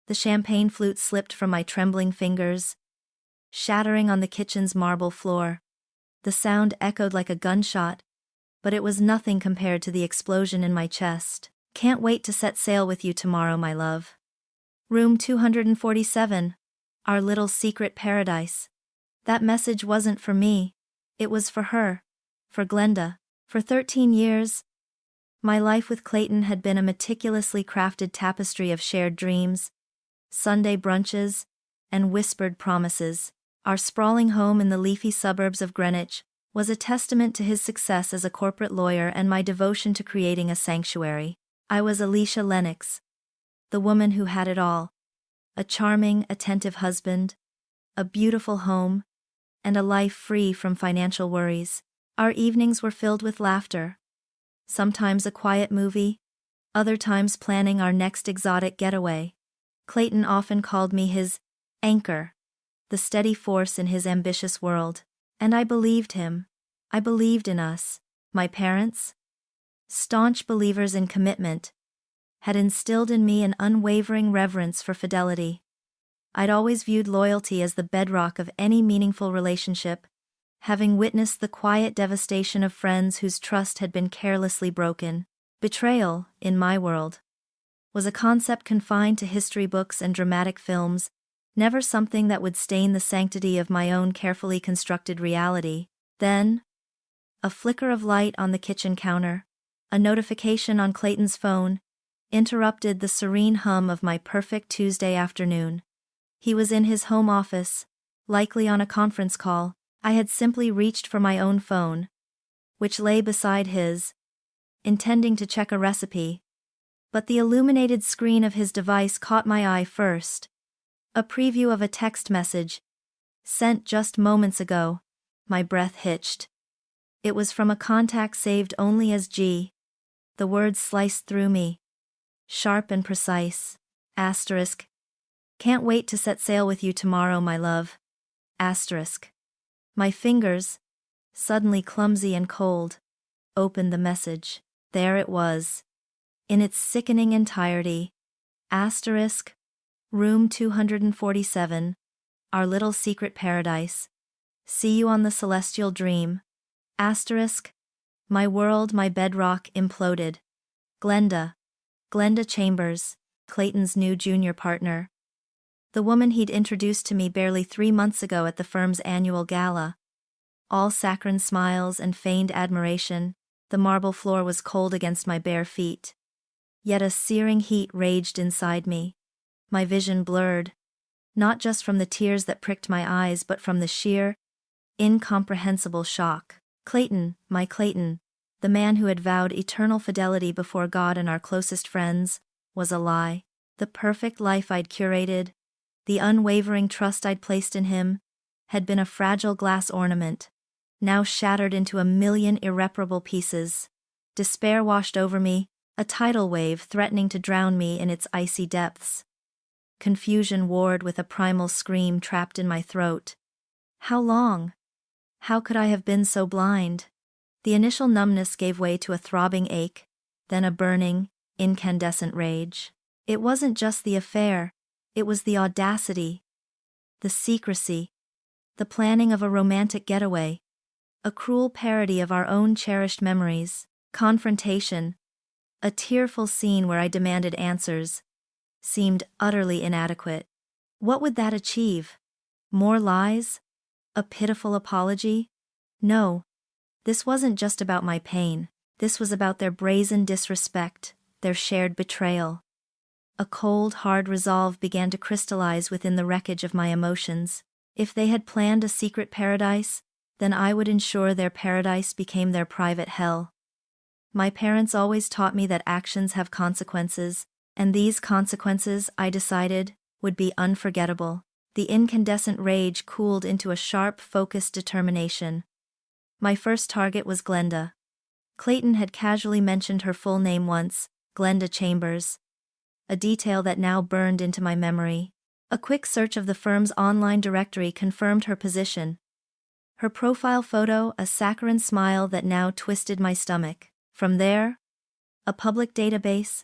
The champagne flute slipped from my trembling fingers, shattering on the kitchen's marble floor. The sound echoed like a gunshot, but it was nothing compared to the explosion in my chest. Can't wait to set sail with you tomorrow, my love. Room 247. Our little secret paradise. That message wasn't for me. It was for her. For Glenda. For 13 years, my life with Clayton had been a meticulously crafted tapestry of shared dreams, Sunday brunches, and whispered promises. Our sprawling home in the leafy suburbs of Greenwich was a testament to his success as a corporate lawyer and my devotion to creating a sanctuary. I was Alicia Lennox, the woman who had it all. A charming, attentive husband, a beautiful home, and a life free from financial worries. Our evenings were filled with laughter. Sometimes a quiet movie, other times planning our next exotic getaway. Clayton often called me his anchor, the steady force in his ambitious world. And I believed him. I believed in us. My parents, staunch believers in commitment, had instilled in me an unwavering reverence for fidelity. I'd always viewed loyalty as the bedrock of any meaningful relationship, having witnessed the quiet devastation of friends whose trust had been carelessly broken. Betrayal, in my world, was a concept confined to history books and dramatic films, never something that would stain the sanctity of my own carefully constructed reality. Then, a flicker of light on the kitchen counter, a notification on Clayton's phone, interrupted the serene hum of my perfect Tuesday afternoon. He was in his home office, likely on a conference call. I had simply reached for my own phone, which lay beside his, intending to check a recipe. But the illuminated screen of his device caught my eye first. A preview of a text message, sent just moments ago. My breath hitched. It was from a contact saved only as G. The words sliced through me. Sharp and precise. Asterisk. Can't wait to set sail with you tomorrow, my love. Asterisk. My fingers, suddenly clumsy and cold, opened the message. There it was, in its sickening entirety. Asterisk. Room 247. Our little secret paradise. See you on the celestial dream. Asterisk. My world, my bedrock, imploded. Glenda. Glenda Chambers, Clayton's new junior partner. The woman he'd introduced to me barely 3 months ago at the firm's annual gala. All saccharine smiles and feigned admiration, the marble floor was cold against my bare feet. Yet a searing heat raged inside me. My vision blurred, not just from the tears that pricked my eyes but from the sheer, incomprehensible shock. Clayton, my Clayton, the man who had vowed eternal fidelity before God and our closest friends, was a lie. The perfect life I'd curated, the unwavering trust I'd placed in him, had been a fragile glass ornament, now shattered into a million irreparable pieces. Despair washed over me, a tidal wave threatening to drown me in its icy depths. Confusion warred with a primal scream trapped in my throat. How long? How could I have been so blind? The initial numbness gave way to a throbbing ache, then a burning, incandescent rage. It wasn't just the affair, it was the audacity, the secrecy, the planning of a romantic getaway, a cruel parody of our own cherished memories. Confrontation, a tearful scene where I demanded answers, seemed utterly inadequate. What would that achieve? More lies? A pitiful apology? No. This wasn't just about my pain, this was about their brazen disrespect, their shared betrayal. A cold, hard resolve began to crystallize within the wreckage of my emotions. If they had planned a secret paradise, then I would ensure their paradise became their private hell. My parents always taught me that actions have consequences, and these consequences, I decided, would be unforgettable. The incandescent rage cooled into a sharp, focused determination. My first target was Glenda. Clayton had casually mentioned her full name once, Glenda Chambers, a detail that now burned into my memory. A quick search of the firm's online directory confirmed her position. Her profile photo, a saccharine smile that now twisted my stomach. From there, a public database,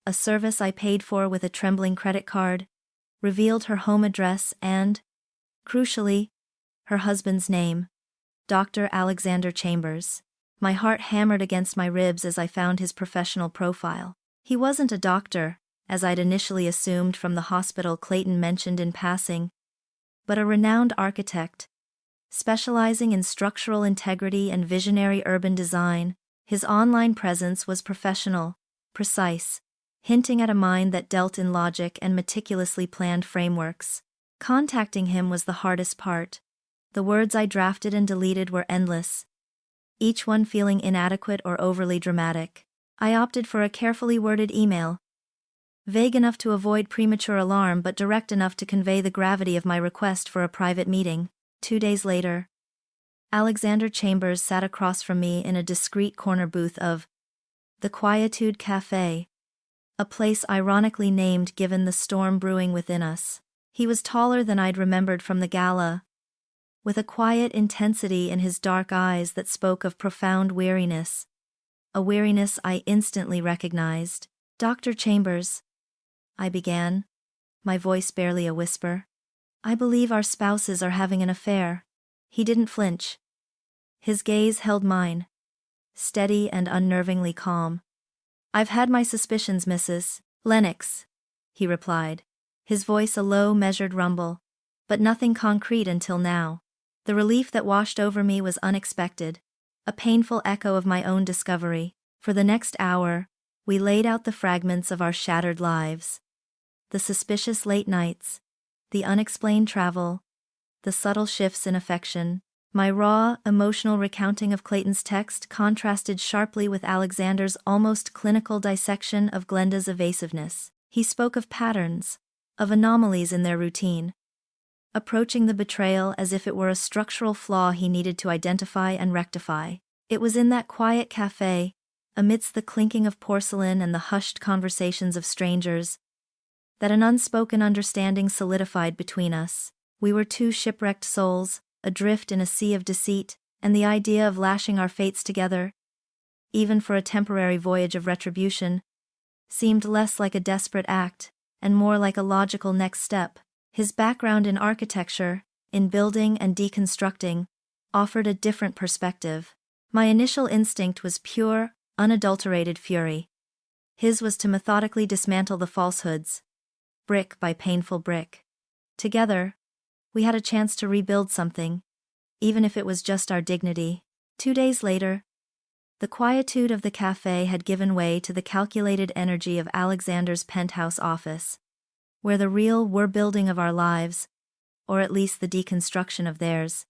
a service I paid for with a trembling credit card, revealed her home address and, crucially, her husband's name, Dr. Alexander Chambers. My heart hammered against my ribs as I found his professional profile. He wasn't a doctor, as I'd initially assumed from the hospital Clayton mentioned in passing, but a renowned architect, specializing in structural integrity and visionary urban design. His online presence was professional, precise, hinting at a mind that dealt in logic and meticulously planned frameworks. Contacting him was the hardest part. The words I drafted and deleted were endless, each one feeling inadequate or overly dramatic. I opted for a carefully worded email, vague enough to avoid premature alarm but direct enough to convey the gravity of my request for a private meeting. 2 days later, Alexander Chambers sat across from me in a discreet corner booth of the Quietude Café, a place ironically named given the storm brewing within us. He was taller than I'd remembered from the gala, with a quiet intensity in his dark eyes that spoke of profound weariness, a weariness I instantly recognized. "Dr. Chambers," I began, my voice barely a whisper, "I believe our spouses are having an affair." He didn't flinch. His gaze held mine, steady and unnervingly calm. "I've had my suspicions, Mrs. Lennox," he replied, his voice a low, measured rumble, but nothing concrete until now. The relief that washed over me was unexpected, a painful echo of my own discovery. For the next hour, we laid out the fragments of our shattered lives. The suspicious late nights, the unexplained travel, the subtle shifts in affection. My raw, emotional recounting of Clayton's text contrasted sharply with Alexander's almost clinical dissection of Glenda's evasiveness. He spoke of patterns, of anomalies in their routine, approaching the betrayal as if it were a structural flaw he needed to identify and rectify. It was in that quiet cafe, amidst the clinking of porcelain and the hushed conversations of strangers, that an unspoken understanding solidified between us. We were two shipwrecked souls, adrift in a sea of deceit, and the idea of lashing our fates together, even for a temporary voyage of retribution, seemed less like a desperate act, and more like a logical next step. His background in architecture, in building and deconstructing, offered a different perspective. My initial instinct was pure, unadulterated fury. His was to methodically dismantle the falsehoods, brick by painful brick. Together, we had a chance to rebuild something, even if it was just our dignity. 2 days later, the quietude of the cafe had given way to the calculated energy of Alexander's penthouse office, where the real building of our lives, or at least the deconstruction of theirs,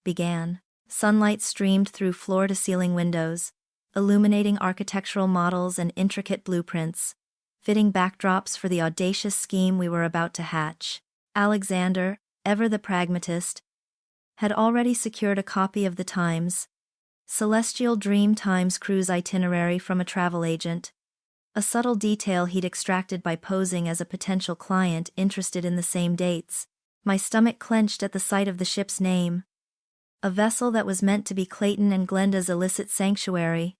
began. Sunlight streamed through floor-to-ceiling windows, illuminating architectural models and intricate blueprints, fitting backdrops for the audacious scheme we were about to hatch. Alexander, ever the pragmatist, had already secured a copy of the Times, Celestial Dream Times cruise itinerary from a travel agent, a subtle detail he'd extracted by posing as a potential client interested in the same dates. My stomach clenched at the sight of the ship's name. A vessel that was meant to be Clayton and Glenda's illicit sanctuary,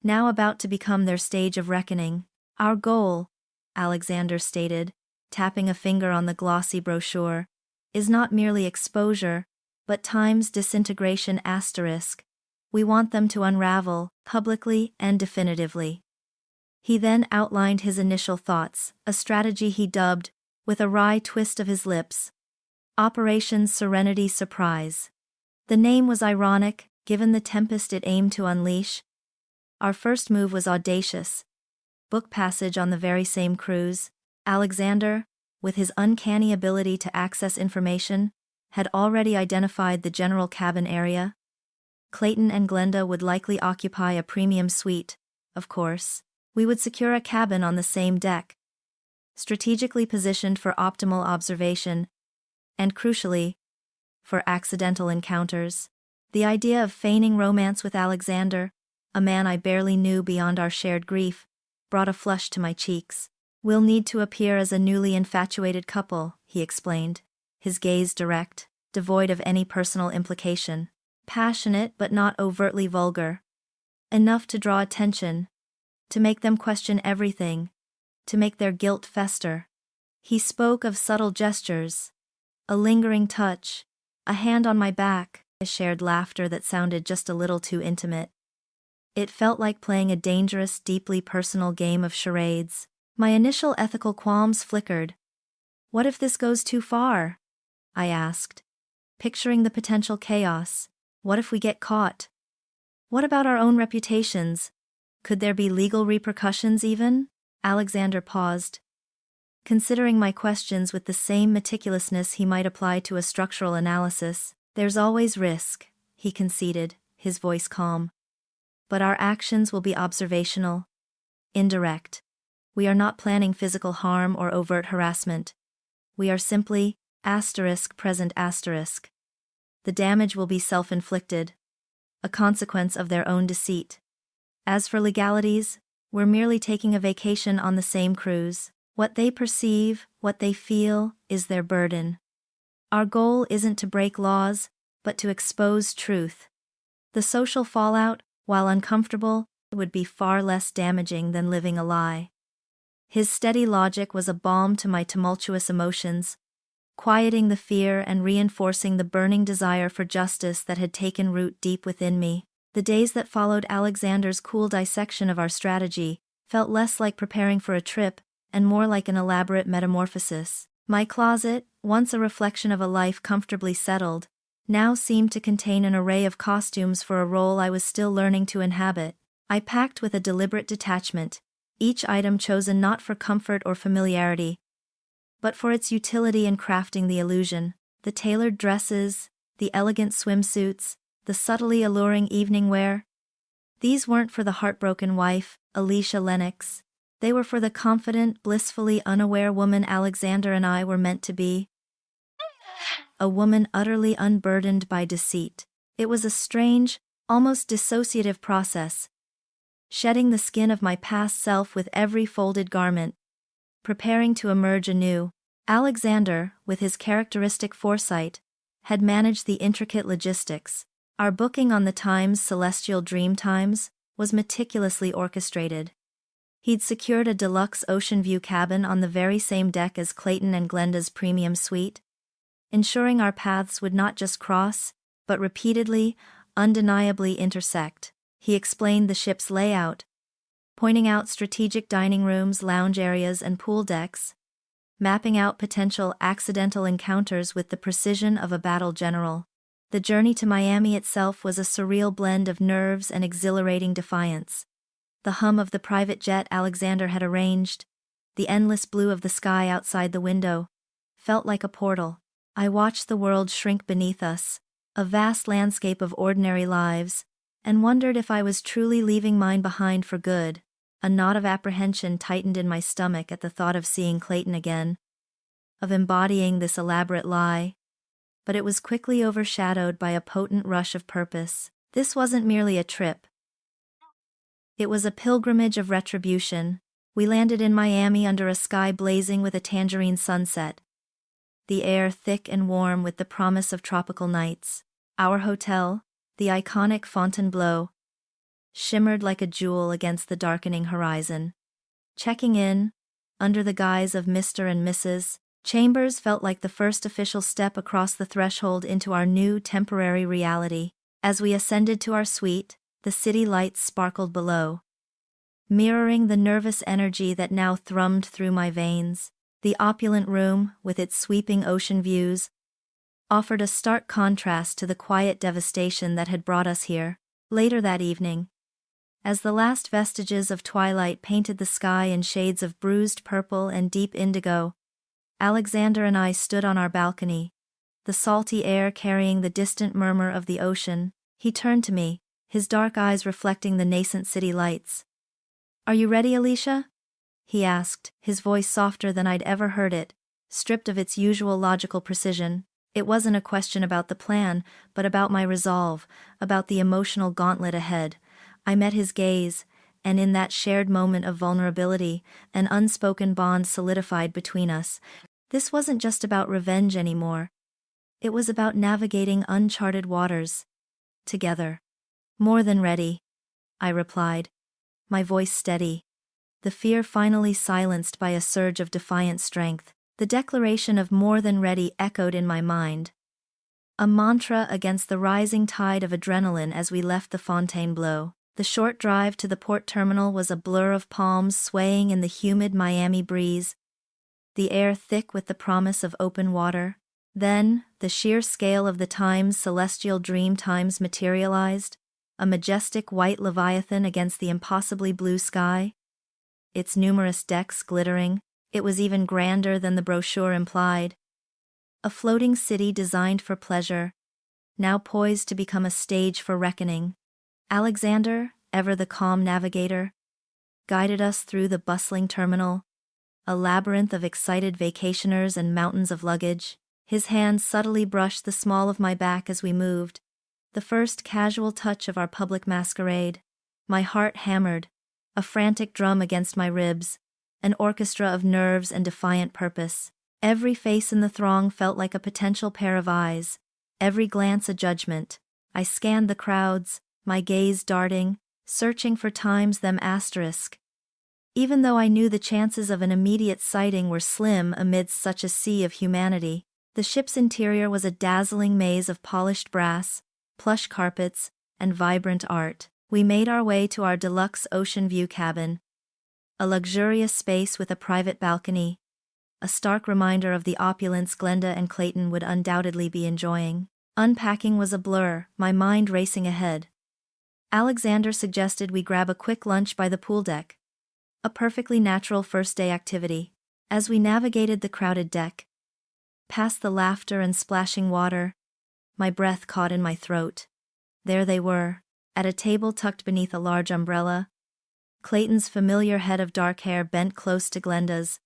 now about to become their stage of reckoning. "Our goal," Alexander stated, tapping a finger on the glossy brochure, "is not merely exposure, but Time's disintegration asterisk. We want them to unravel, publicly and definitively." He then outlined his initial thoughts, a strategy he dubbed, with a wry twist of his lips, Operation Serenity Surprise. The name was ironic, given the tempest it aimed to unleash. Our first move was audacious. Book passage on the very same cruise. Alexander, with his uncanny ability to access information, had already identified the general cabin area. Clayton and Glenda would likely occupy a premium suite, of course. We would secure a cabin on the same deck, strategically positioned for optimal observation, and crucially, for accidental encounters. The idea of feigning romance with Alexander, a man I barely knew beyond our shared grief, brought a flush to my cheeks. "We'll need to appear as a newly infatuated couple," he explained, his gaze direct, devoid of any personal implication. Passionate but not overtly vulgar. Enough to draw attention, to make them question everything, to make their guilt fester. He spoke of subtle gestures, a lingering touch, a hand on my back, a shared laughter that sounded just a little too intimate. It felt like playing a dangerous, deeply personal game of charades. My initial ethical qualms flickered. What if this goes too far? I asked, picturing the potential chaos. What if we get caught? What about our own reputations? Could there be legal repercussions even? Alexander paused, considering my questions with the same meticulousness he might apply to a structural analysis. There's always risk, he conceded, his voice calm. But our actions will be observational, indirect. We are not planning physical harm or overt harassment. We are simply, present asterisk. The damage will be self-inflicted, a consequence of their own deceit. As for legalities, we're merely taking a vacation on the same cruise. What they perceive, what they feel, is their burden. Our goal isn't to break laws, but to expose truth. The social fallout, while uncomfortable, would be far less damaging than living a lie. His steady logic was a balm to my tumultuous emotions, quieting the fear and reinforcing the burning desire for justice that had taken root deep within me. The days that followed Alexander's cool dissection of our strategy felt less like preparing for a trip and more like an elaborate metamorphosis. My closet, once a reflection of a life comfortably settled, now seemed to contain an array of costumes for a role I was still learning to inhabit. I packed with a deliberate detachment, each item chosen not for comfort or familiarity, but for its utility in crafting the illusion. The tailored dresses, the elegant swimsuits, the subtly alluring evening wear. These weren't for the heartbroken wife, Alicia Lennox. They were for the confident, blissfully unaware woman Alexander and I were meant to be. A woman utterly unburdened by deceit. It was a strange, almost dissociative process, shedding the skin of my past self with every folded garment, preparing to emerge anew. Alexander, with his characteristic foresight, had managed the intricate logistics. Our booking on the Times' Celestial Dream Times was meticulously orchestrated. He'd secured a deluxe ocean view cabin on the very same deck as Clayton and Glenda's premium suite, ensuring our paths would not just cross, but repeatedly, undeniably intersect. He explained the ship's layout, pointing out strategic dining rooms, lounge areas, and pool decks, mapping out potential accidental encounters with the precision of a battle general. The journey to Miami itself was a surreal blend of nerves and exhilarating defiance. The hum of the private jet Alexander had arranged, the endless blue of the sky outside the window, felt like a portal. I watched the world shrink beneath us, a vast landscape of ordinary lives, and wondered if I was truly leaving mine behind for good. A knot of apprehension tightened in my stomach at the thought of seeing Clayton again, of embodying this elaborate lie. But it was quickly overshadowed by a potent rush of purpose. This wasn't merely a trip. It was a pilgrimage of retribution. We landed in Miami under a sky blazing with a tangerine sunset, the air thick and warm with the promise of tropical nights. Our hotel, the iconic Fontainebleau, shimmered like a jewel against the darkening horizon. Checking in, under the guise of Mr. and Mrs. Chambers, felt like the first official step across the threshold into our new temporary reality. As we ascended to our suite, the city lights sparkled below, mirroring the nervous energy that now thrummed through my veins. The opulent room, with its sweeping ocean views, offered a stark contrast to the quiet devastation that had brought us here. Later that evening, as the last vestiges of twilight painted the sky in shades of bruised purple and deep indigo, Alexander and I stood on our balcony, the salty air carrying the distant murmur of the ocean. He turned to me, his dark eyes reflecting the nascent city lights. "Are you ready, Alicia?" he asked, his voice softer than I'd ever heard it, stripped of its usual logical precision. It wasn't a question about the plan, but about my resolve, about the emotional gauntlet ahead. I met his gaze, and in that shared moment of vulnerability, an unspoken bond solidified between us. This wasn't just about revenge anymore. It was about navigating uncharted waters, together. "More than ready," I replied, my voice steady, the fear finally silenced by a surge of defiant strength. The declaration of more than ready echoed in my mind. A mantra against the rising tide of adrenaline as we left the Fontainebleau. The short drive to the port terminal was a blur of palms swaying in the humid Miami breeze, the air thick with the promise of open water. Then, the sheer scale of the Times' celestial dream times materialized, a majestic white leviathan against the impossibly blue sky. Its numerous decks glittering, it was even grander than the brochure implied. A floating city designed for pleasure, now poised to become a stage for reckoning. Alexander, ever the calm navigator, guided us through the bustling terminal, a labyrinth of excited vacationers and mountains of luggage. His hand subtly brushed the small of my back as we moved, the first casual touch of our public masquerade. My heart hammered, a frantic drum against my ribs, an orchestra of nerves and defiant purpose. Every face in the throng felt like a potential pair of eyes, every glance a judgment. I scanned the crowds, my gaze darting, searching for times them asterisk. Even though I knew the chances of an immediate sighting were slim amidst such a sea of humanity, the ship's interior was a dazzling maze of polished brass, plush carpets, and vibrant art. We made our way to our deluxe ocean view cabin, a luxurious space with a private balcony, a stark reminder of the opulence Glenda and Clayton would undoubtedly be enjoying. Unpacking was a blur, my mind racing ahead. Alexander suggested we grab a quick lunch by the pool deck, a perfectly natural first-day activity. As we navigated the crowded deck, past the laughter and splashing water, my breath caught in my throat. There they were, at a table tucked beneath a large umbrella, Clayton's familiar head of dark hair bent close to Glenda's,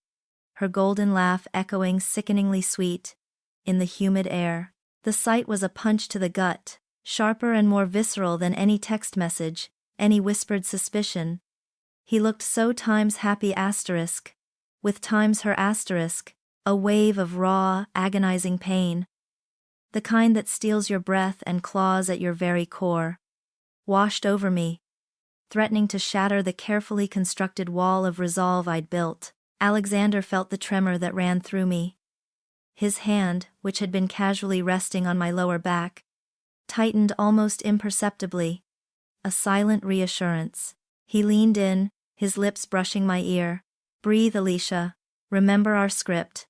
her golden laugh echoing sickeningly sweet in the humid air. The sight was a punch to the gut, sharper and more visceral than any text message, any whispered suspicion. He looked so times happy asterisk, with times her asterisk, a wave of raw, agonizing pain. The kind that steals your breath and claws at your very core. Washed over me, threatening to shatter the carefully constructed wall of resolve I'd built. Alexander felt the tremor that ran through me. His hand, which had been casually resting on my lower back, tightened almost imperceptibly, a silent reassurance. He leaned in, his lips brushing my ear. "Breathe, Alicia. Remember our script."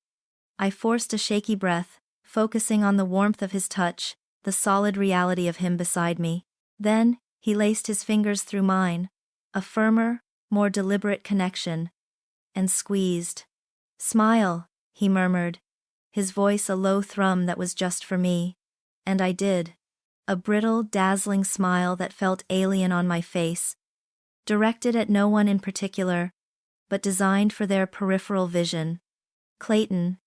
I forced a shaky breath, focusing on the warmth of his touch, the solid reality of him beside me. Then, he laced his fingers through mine, a firmer, more deliberate connection, and squeezed. "Smile," he murmured, his voice a low thrum that was just for me. And I did. A brittle, dazzling smile that felt alien on my face, directed at no one in particular, but designed for their peripheral vision. Clayton,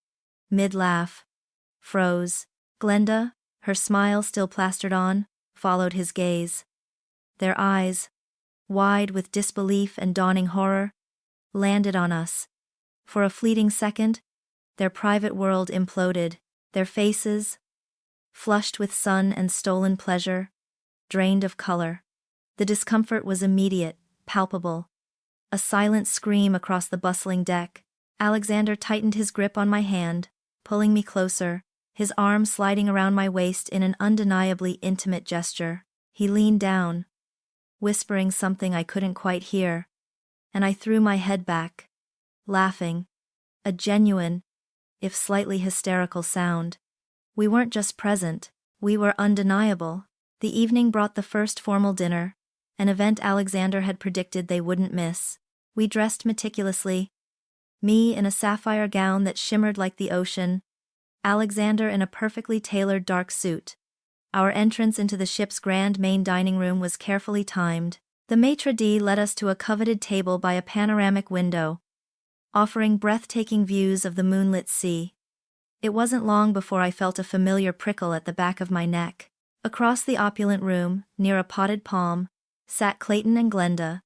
mid-laugh, froze. Glenda, her smile still plastered on, followed his gaze. Their eyes, wide with disbelief and dawning horror, landed on us. For a fleeting second, their private world imploded, their faces, flushed with sun and stolen pleasure, drained of color. The discomfort was immediate, palpable. A silent scream across the bustling deck. Alexander tightened his grip on my hand, pulling me closer, his arm sliding around my waist in an undeniably intimate gesture. He leaned down, whispering something I couldn't quite hear, and I threw my head back, laughing, a genuine, if slightly hysterical sound. We weren't just present, we were undeniable. The evening brought the first formal dinner, an event Alexander had predicted they wouldn't miss. We dressed meticulously, me in a sapphire gown that shimmered like the ocean, Alexander in a perfectly tailored dark suit. Our entrance into the ship's grand main dining room was carefully timed. The maitre d' led us to a coveted table by a panoramic window, offering breathtaking views of the moonlit sea. It wasn't long before I felt a familiar prickle at the back of my neck. Across the opulent room, near a potted palm, sat Clayton and Glenda,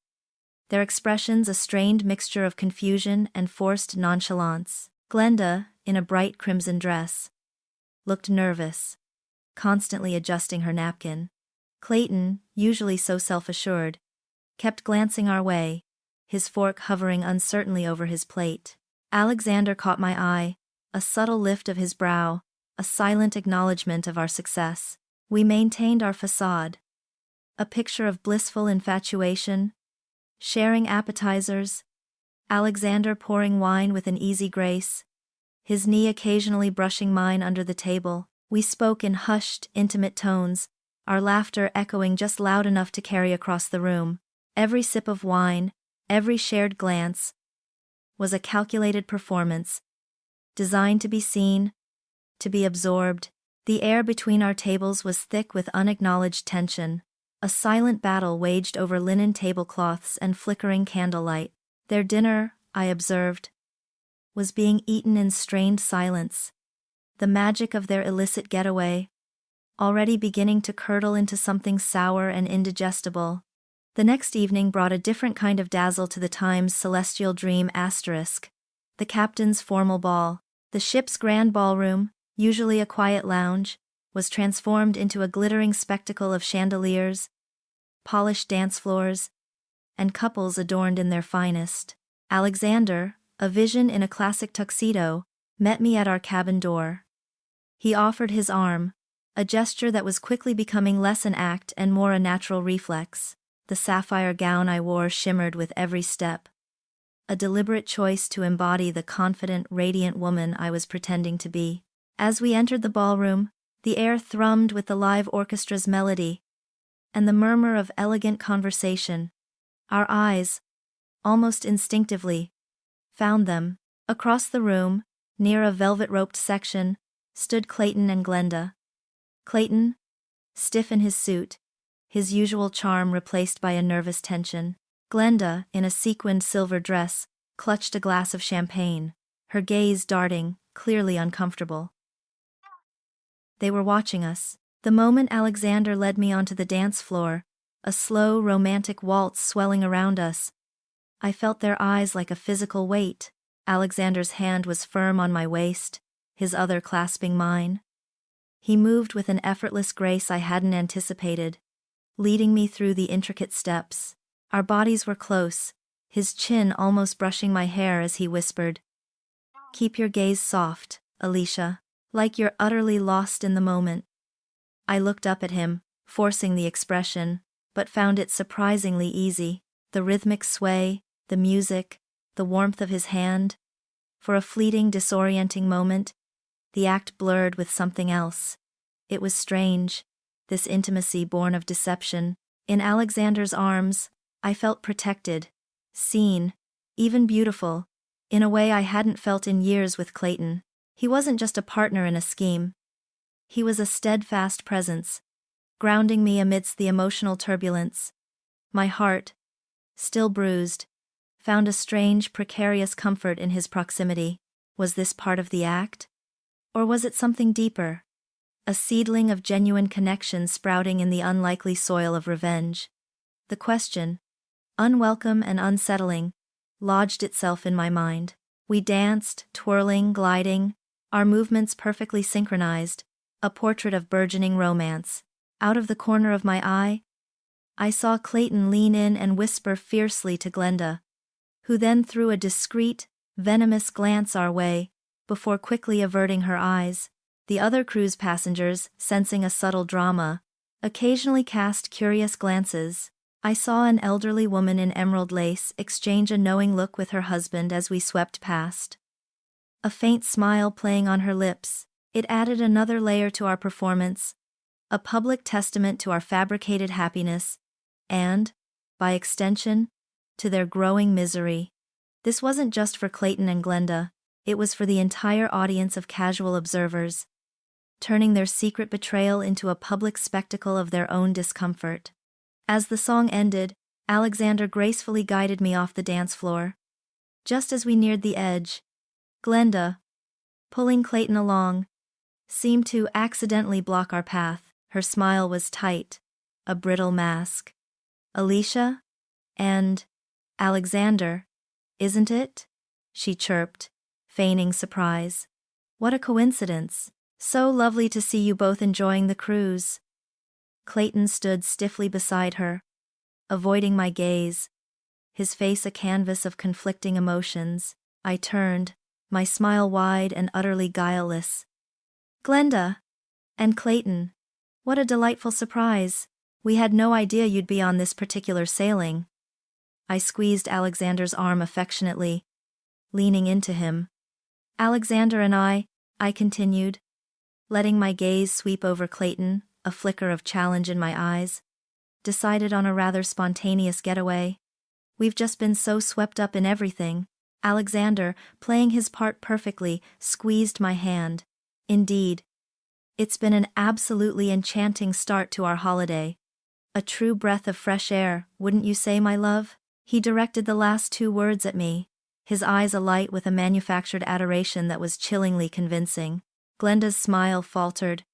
their expressions a strained mixture of confusion and forced nonchalance. Glenda, in a bright crimson dress, looked nervous, constantly adjusting her napkin. Clayton, usually so self-assured, kept glancing our way, his fork hovering uncertainly over his plate. Alexander caught my eye, a subtle lift of his brow, a silent acknowledgement of our success. We maintained our facade. A picture of blissful infatuation, sharing appetizers, Alexander pouring wine with an easy grace, his knee occasionally brushing mine under the table. We spoke in hushed, intimate tones, our laughter echoing just loud enough to carry across the room. Every sip of wine, every shared glance, was a calculated performance, designed to be seen, to be absorbed. The air between our tables was thick with unacknowledged tension. A silent battle waged over linen tablecloths and flickering candlelight. Their dinner, I observed, was being eaten in strained silence. The magic of their illicit getaway, already beginning to curdle into something sour and indigestible. The next evening brought a different kind of dazzle to the Time's celestial dream asterisk. The captain's formal ball. The ship's grand ballroom, usually a quiet lounge, was transformed into a glittering spectacle of chandeliers, polished dance floors, and couples adorned in their finest. Alexander, a vision in a classic tuxedo, met me at our cabin door. He offered his arm, a gesture that was quickly becoming less an act and more a natural reflex. The sapphire gown I wore shimmered with every step, a deliberate choice to embody the confident, radiant woman I was pretending to be. As we entered the ballroom, the air thrummed with the live orchestra's melody and the murmur of elegant conversation. Our eyes, almost instinctively, found them. Across the room, near a velvet-roped section, stood Clayton and Glenda. Clayton, stiff in his suit, his usual charm replaced by a nervous tension. Glenda, in a sequined silver dress, clutched a glass of champagne, her gaze darting, clearly uncomfortable. They were watching us. The moment Alexander led me onto the dance floor, a slow, romantic waltz swelling around us, I felt their eyes like a physical weight. Alexander's hand was firm on my waist, his other clasping mine. He moved with an effortless grace I hadn't anticipated, leading me through the intricate steps. Our bodies were close, his chin almost brushing my hair as he whispered, "Keep your gaze soft, Alicia, like you're utterly lost in the moment." I looked up at him, forcing the expression, but found it surprisingly easy. The rhythmic sway, the music, the warmth of his hand. For a fleeting, disorienting moment, the act blurred with something else. It was strange, this intimacy born of deception. In Alexander's arms, I felt protected, seen, even beautiful, in a way I hadn't felt in years with Clayton. He wasn't just a partner in a scheme. He was a steadfast presence, grounding me amidst the emotional turbulence. My heart, still bruised, found a strange, precarious comfort in his proximity. Was this part of the act? Or was it something deeper? A seedling of genuine connection sprouting in the unlikely soil of revenge. The question, unwelcome and unsettling, lodged itself in my mind. We danced, twirling, gliding, our movements perfectly synchronized, a portrait of burgeoning romance. Out of the corner of my eye, I saw Clayton lean in and whisper fiercely to Glenda, who then threw a discreet, venomous glance our way, before quickly averting her eyes. The other cruise passengers, sensing a subtle drama, occasionally cast curious glances. I saw an elderly woman in emerald lace exchange a knowing look with her husband as we swept past. A faint smile playing on her lips, it added another layer to our performance, a public testament to our fabricated happiness, and, by extension, to their growing misery. This wasn't just for Clayton and Glenda, it was for the entire audience of casual observers, turning their secret betrayal into a public spectacle of their own discomfort. As the song ended, Alexander gracefully guided me off the dance floor. Just as we neared the edge, Glenda, pulling Clayton along, seemed to accidentally block our path. Her smile was tight, a brittle mask. "Alicia? And Alexander, isn't it?" she chirped, feigning surprise. "What a coincidence. So lovely to see you both enjoying the cruise." Clayton stood stiffly beside her, avoiding my gaze, his face a canvas of conflicting emotions. I turned, my smile wide and utterly guileless. Glenda! And Clayton! What a delightful surprise! We had no idea you'd be on this particular sailing. I squeezed Alexander's arm affectionately, leaning into him. Alexander and I continued, letting my gaze sweep over Clayton, a flicker of challenge in my eyes, decided on a rather spontaneous getaway. We've just been so swept up in everything. Alexander, playing his part perfectly, squeezed my hand. Indeed. It's been an absolutely enchanting start to our holiday. A true breath of fresh air, wouldn't you say, my love? He directed the last two words at me, his eyes alight with a manufactured adoration that was chillingly convincing. Glenda's smile faltered,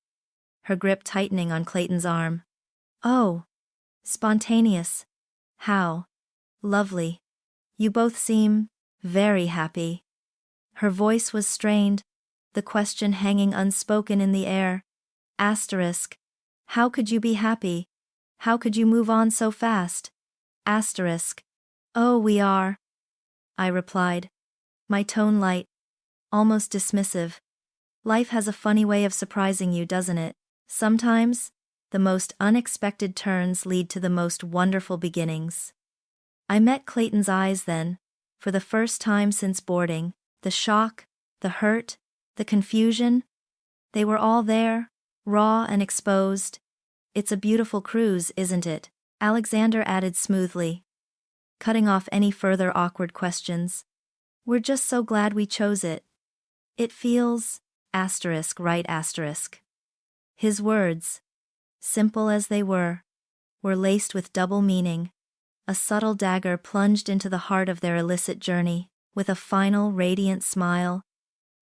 her grip tightening on Clayton's arm. Oh, spontaneous. How lovely. You both seem very happy. Her voice was strained, the question hanging unspoken in the air. Asterisk. How could you be happy? How could you move on so fast? Asterisk. Oh, we are, I replied, my tone light, almost dismissive. Life has a funny way of surprising you, doesn't it? Sometimes, the most unexpected turns lead to the most wonderful beginnings. I met Clayton's eyes then, for the first time since boarding. The shock, the hurt, the confusion, they were all there, raw and exposed. It's a beautiful cruise, isn't it? Alexander added smoothly, cutting off any further awkward questions. We're just so glad we chose it. It feels, right. His words, simple as they were laced with double meaning. A subtle dagger plunged into the heart of their illicit journey. With a final, radiant smile,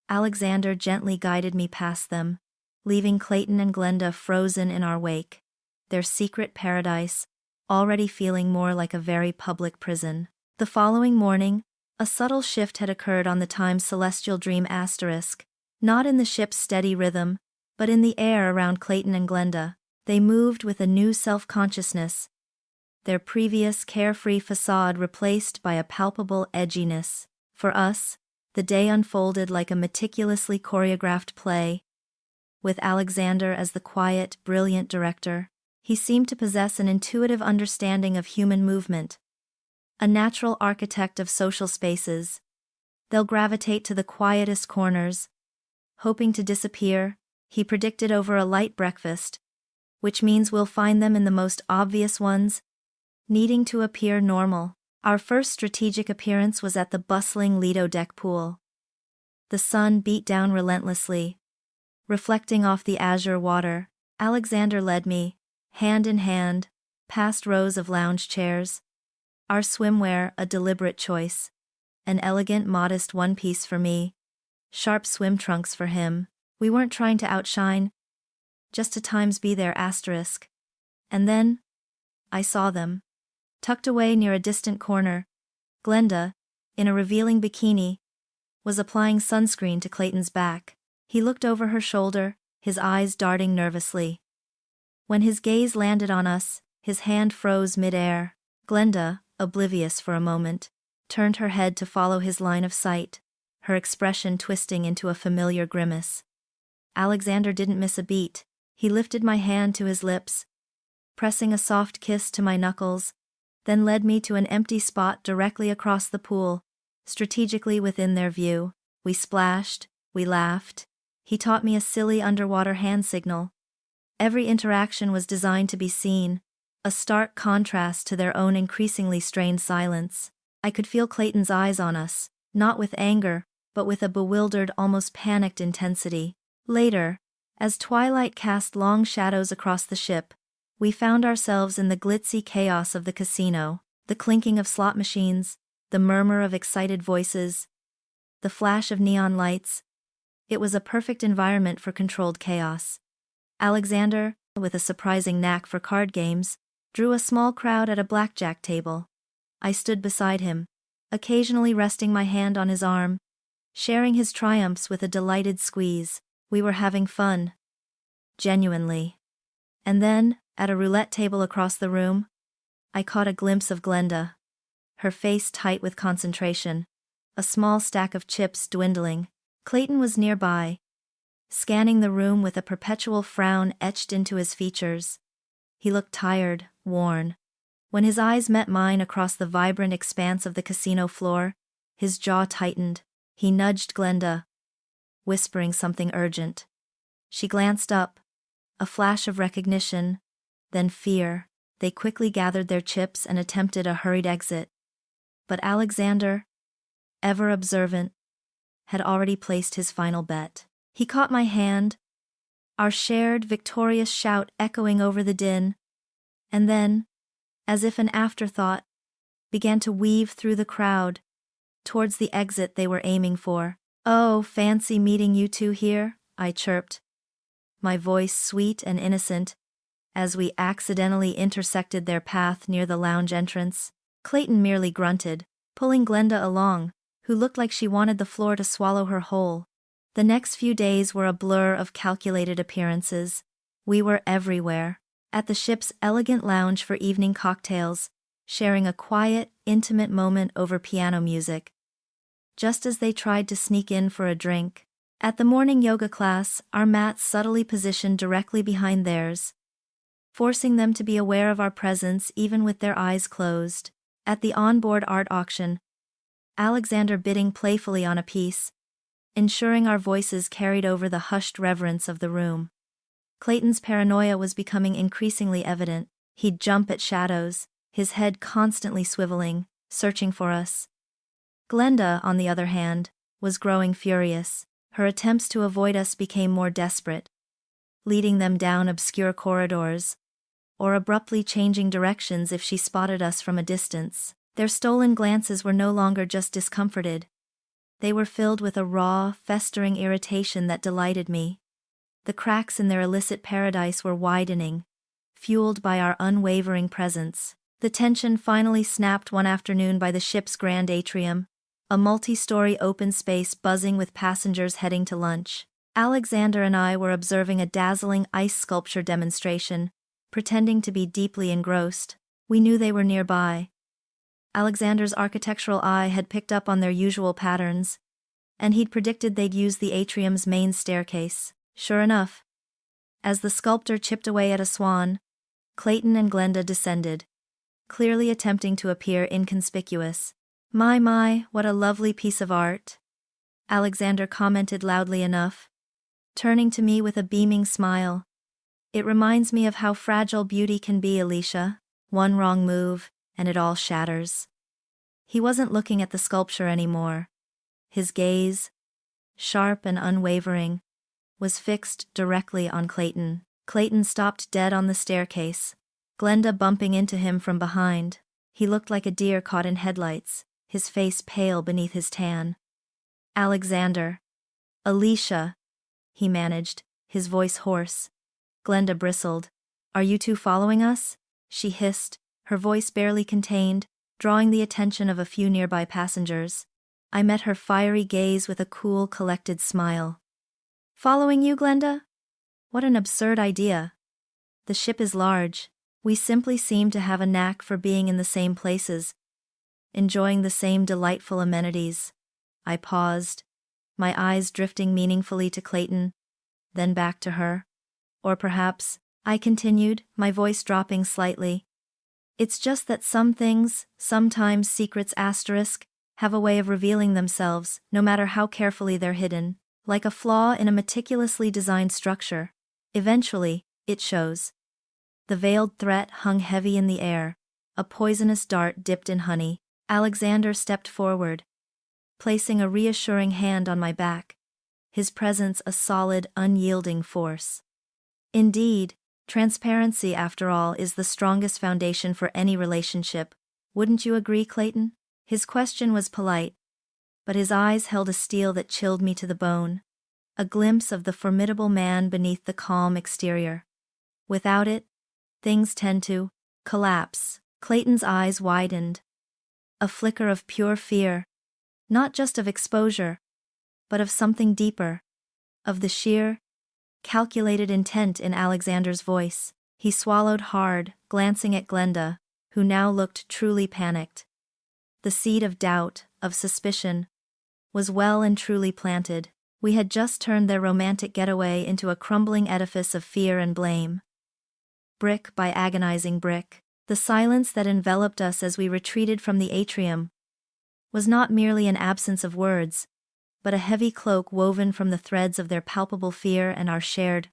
Alexander gently guided me past them, leaving Clayton and Glenda frozen in our wake, their secret paradise already feeling more like a very public prison. The following morning, a subtle shift had occurred on the time's celestial dream asterisk, not in the ship's steady rhythm, but in the air around Clayton and Glenda. They moved with a new self-consciousness, their previous carefree facade replaced by a palpable edginess. For us, the day unfolded like a meticulously choreographed play. With Alexander as the quiet, brilliant director, he seemed to possess an intuitive understanding of human movement, a natural architect of social spaces. They'll gravitate to the quietest corners, hoping to disappear, he predicted over a light breakfast, which means we'll find them in the most obvious ones, needing to appear normal. Our first strategic appearance was at the bustling Lido deck pool. The sun beat down relentlessly, reflecting off the azure water. Alexander led me, hand in hand, past rows of lounge chairs. Our swimwear a deliberate choice. An elegant, modest one-piece for me, sharp swim trunks for him. We weren't trying to outshine, just to times be there asterisk. And then, I saw them. Tucked away near a distant corner, Glenda, in a revealing bikini, was applying sunscreen to Clayton's back. He looked over her shoulder, his eyes darting nervously. When his gaze landed on us, his hand froze mid-air. Glenda, oblivious for a moment, turned her head to follow his line of sight, her expression twisting into a familiar grimace. Alexander didn't miss a beat. He lifted my hand to his lips, pressing a soft kiss to my knuckles, then led me to an empty spot directly across the pool, strategically within their view. We splashed, we laughed. He taught me a silly underwater hand signal. Every interaction was designed to be seen, a stark contrast to their own increasingly strained silence. I could feel Clayton's eyes on us, not with anger, but with a bewildered, almost panicked intensity. Later, as twilight cast long shadows across the ship, we found ourselves in the glitzy chaos of the casino, the clinking of slot machines, the murmur of excited voices, the flash of neon lights. It was a perfect environment for controlled chaos. Alexander, with a surprising knack for card games, drew a small crowd at a blackjack table. I stood beside him, occasionally resting my hand on his arm, sharing his triumphs with a delighted squeeze. We were having fun. Genuinely. And then, at a roulette table across the room, I caught a glimpse of Glenda, her face tight with concentration, a small stack of chips dwindling. Clayton was nearby, scanning the room with a perpetual frown etched into his features. He looked tired, worn. When his eyes met mine across the vibrant expanse of the casino floor, his jaw tightened. He nudged Glenda, whispering something urgent. She glanced up, a flash of recognition, then fear. They quickly gathered their chips and attempted a hurried exit. But Alexander, ever observant, had already placed his final bet. He caught my hand, our shared victorious shout echoing over the din, and then, as if an afterthought, began to weave through the crowd, towards the exit they were aiming for. "Oh, fancy meeting you two here," I chirped, my voice sweet and innocent, as we accidentally intersected their path near the lounge entrance. Clayton merely grunted, pulling Glenda along, who looked like she wanted the floor to swallow her whole. The next few days were a blur of calculated appearances. We were everywhere, at the ship's elegant lounge for evening cocktails, sharing a quiet, intimate moment over piano music. Just as they tried to sneak in for a drink, at the morning yoga class, our mats subtly positioned directly behind theirs, forcing them to be aware of our presence even with their eyes closed. At the onboard art auction, Alexander bidding playfully on a piece, ensuring our voices carried over the hushed reverence of the room. Clayton's paranoia was becoming increasingly evident. He'd jump at shadows, his head constantly swiveling, searching for us. Glenda, on the other hand, was growing furious. Her attempts to avoid us became more desperate, leading them down obscure corridors, or abruptly changing directions if she spotted us from a distance. Their stolen glances were no longer just discomforted. They were filled with a raw, festering irritation that delighted me. The cracks in their illicit paradise were widening, fueled by our unwavering presence. The tension finally snapped one afternoon by the ship's grand atrium, a multi-story open space buzzing with passengers heading to lunch. Alexander and I were observing a dazzling ice sculpture demonstration, pretending to be deeply engrossed. We knew they were nearby. Alexander's architectural eye had picked up on their usual patterns, and he'd predicted they'd use the atrium's main staircase. Sure enough, as the sculptor chipped away at a swan, Clayton and Glenda descended, clearly attempting to appear inconspicuous. My, what a lovely piece of art," Alexander commented loudly enough, turning to me with a beaming smile. "It reminds me of how fragile beauty can be, Alicia. One wrong move, and it all shatters." He wasn't looking at the sculpture anymore. His gaze, sharp and unwavering, was fixed directly on Clayton. Clayton stopped dead on the staircase, Glenda bumping into him from behind. He looked like a deer caught in headlights, his face pale beneath his tan. "Alexander. Alicia," he managed, his voice hoarse. Glenda bristled. "Are you two following us?" she hissed, her voice barely contained, drawing the attention of a few nearby passengers. I met her fiery gaze with a cool, collected smile. "Following you, Glenda? What an absurd idea. The ship is large. We simply seem to have a knack for being in the same places, enjoying the same delightful amenities." I paused, my eyes drifting meaningfully to Clayton, then back to her. "Or perhaps," I continued, my voice dropping slightly, "it's just that some things, sometimes secrets asterisk, have a way of revealing themselves, no matter how carefully they're hidden. Like a flaw in a meticulously designed structure. Eventually, it shows." The veiled threat hung heavy in the air, a poisonous dart dipped in honey. Alexander stepped forward, placing a reassuring hand on my back, his presence a solid, unyielding force. Indeed, transparency, after all, is the strongest foundation for any relationship. Wouldn't you agree, Clayton? His question was polite, but his eyes held a steel that chilled me to the bone, a glimpse of the formidable man beneath the calm exterior. Without it, things tend to collapse. Clayton's eyes widened, a flicker of pure fear, not just of exposure, but of something deeper, of the sheer, calculated intent in Alexander's voice. He swallowed hard, glancing at Glenda, who now looked truly panicked. The seed of doubt, of suspicion, was well and truly planted. We had just turned their romantic getaway into a crumbling edifice of fear and blame. Brick by agonizing brick, the silence that enveloped us as we retreated from the atrium was not merely an absence of words, but a heavy cloak woven from the threads of their palpable fear and our shared,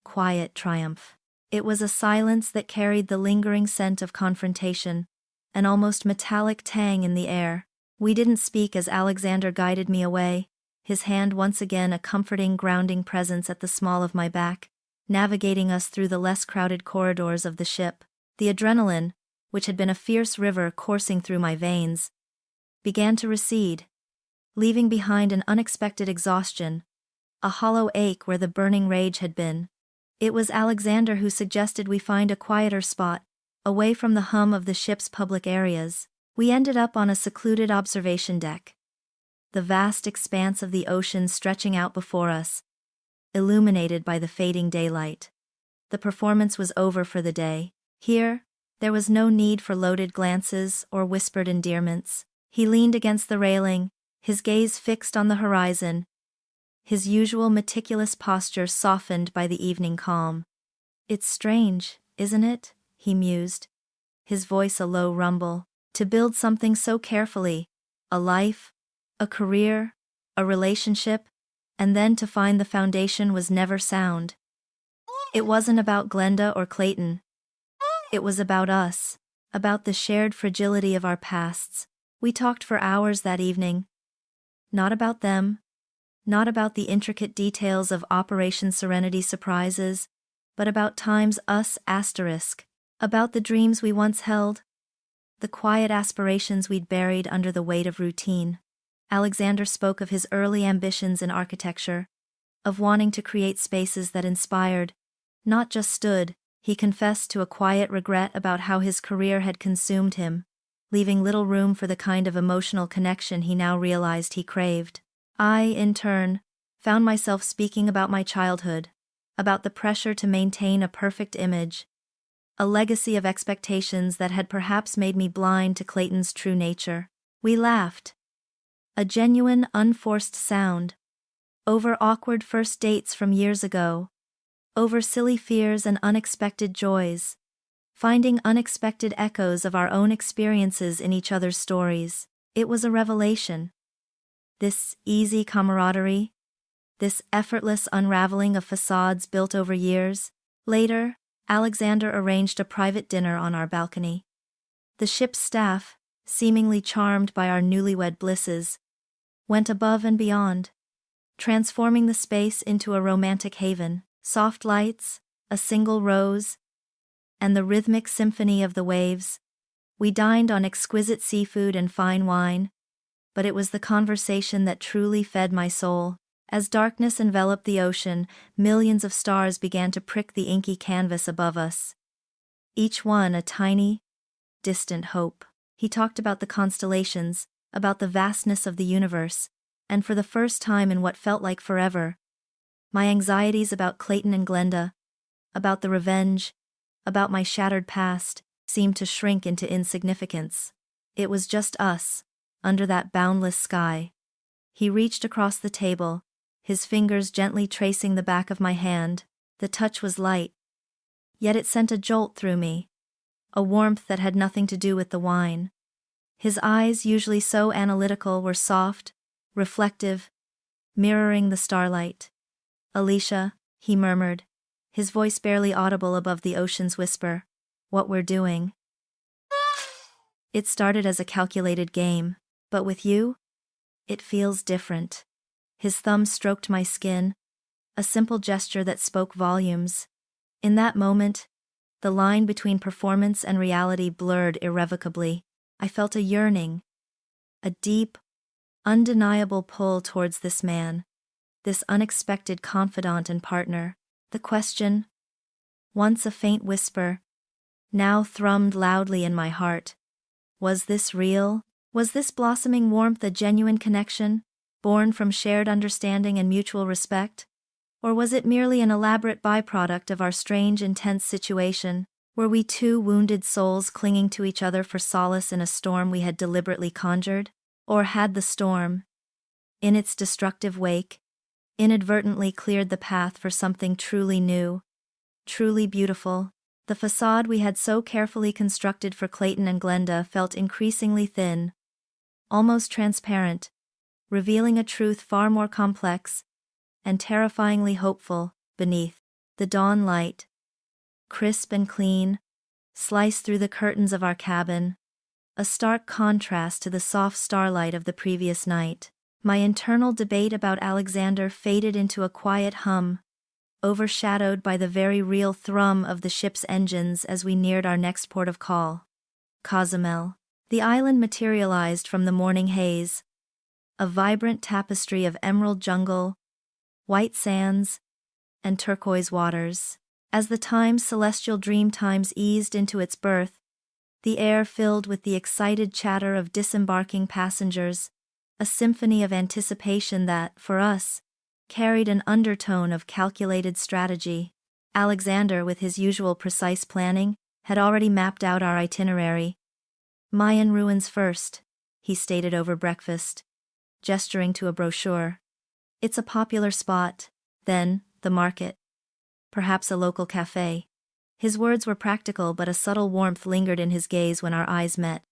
quiet triumph. It was a silence that carried the lingering scent of confrontation, an almost metallic tang in the air. We didn't speak as Alexander guided me away, his hand once again a comforting, grounding presence at the small of my back, navigating us through the less crowded corridors of the ship. The adrenaline, which had been a fierce river coursing through my veins, began to recede, leaving behind an unexpected exhaustion, a hollow ache where the burning rage had been. It was Alexander who suggested we find a quieter spot, away from the hum of the ship's public areas. We ended up on a secluded observation deck, the vast expanse of the ocean stretching out before us, illuminated by the fading daylight. The performance was over for the day. Here, there was no need for loaded glances or whispered endearments. He leaned against the railing, his gaze fixed on the horizon, his usual meticulous posture softened by the evening calm. "It's strange, isn't it?" he mused, his voice a low rumble. "To build something so carefully, a life, a career, a relationship, and then to find the foundation was never sound. It wasn't about Glenda or Clayton. It was about us, about the shared fragility of our pasts." We talked for hours that evening. Not about them, not about the intricate details of Operation Serenity surprises, but about times us asterisk, about the dreams we once held, the quiet aspirations we'd buried under the weight of routine. Alexander spoke of his early ambitions in architecture, of wanting to create spaces that inspired, not just stood. He confessed to a quiet regret about how his career had consumed him, leaving little room for the kind of emotional connection he now realized he craved. I, in turn, found myself speaking about my childhood, about the pressure to maintain a perfect image, a legacy of expectations that had perhaps made me blind to Clayton's true nature. We laughed. A genuine, unforced sound. Over awkward first dates from years ago. Over silly fears and unexpected joys. Finding unexpected echoes of our own experiences in each other's stories. It was a revelation. This easy camaraderie, this effortless unraveling of facades built over years. Later, Alexander arranged a private dinner on our balcony. The ship's staff, seemingly charmed by our newlywed blisses, went above and beyond, transforming the space into a romantic haven. Soft lights, a single rose, and the rhythmic symphony of the waves. We dined on exquisite seafood and fine wine, but it was the conversation that truly fed my soul. As darkness enveloped the ocean, millions of stars began to prick the inky canvas above us, each one a tiny, distant hope. He talked about the constellations, about the vastness of the universe, and for the first time in what felt like forever, my anxieties about Clayton and Glenda, about the revenge, about my shattered past, seemed to shrink into insignificance. It was just us, under that boundless sky. He reached across the table, his fingers gently tracing the back of my hand. The touch was light, yet it sent a jolt through me, a warmth that had nothing to do with the wine. His eyes, usually so analytical, were soft, reflective, mirroring the starlight. "Alicia," he murmured, his voice barely audible above the ocean's whisper, "what we're doing. It started as a calculated game, but with you, it feels different." His thumb stroked my skin, a simple gesture that spoke volumes. In that moment, the line between performance and reality blurred irrevocably. I felt a yearning, a deep, undeniable pull towards this man, this unexpected confidant and partner. The question, once a faint whisper, now thrummed loudly in my heart. Was this real? Was this blossoming warmth a genuine connection, born from shared understanding and mutual respect? Or was it merely an elaborate byproduct of our strange, intense situation? Were we two wounded souls clinging to each other for solace in a storm we had deliberately conjured? Or had the storm, in its destructive wake, inadvertently cleared the path for something truly new, truly beautiful. The facade we had so carefully constructed for Clayton and Glenda felt increasingly thin, almost transparent, revealing a truth far more complex and terrifyingly hopeful beneath. The dawn light, crisp and clean, sliced through the curtains of our cabin, a stark contrast to the soft starlight of the previous night. My internal debate about Alexander faded into a quiet hum, overshadowed by the very real thrum of the ship's engines as we neared our next port of call, Cozumel. The island materialized from the morning haze, a vibrant tapestry of emerald jungle, white sands, and turquoise waters. As the time's celestial dream times eased into its birth, the air filled with the excited chatter of disembarking passengers, a symphony of anticipation that, for us, carried an undertone of calculated strategy. Alexander, with his usual precise planning, had already mapped out our itinerary. Mayan ruins first, he stated over breakfast, gesturing to a brochure. It's a popular spot, then, the market. Perhaps a local cafe. His words were practical, but a subtle warmth lingered in his gaze when our eyes met,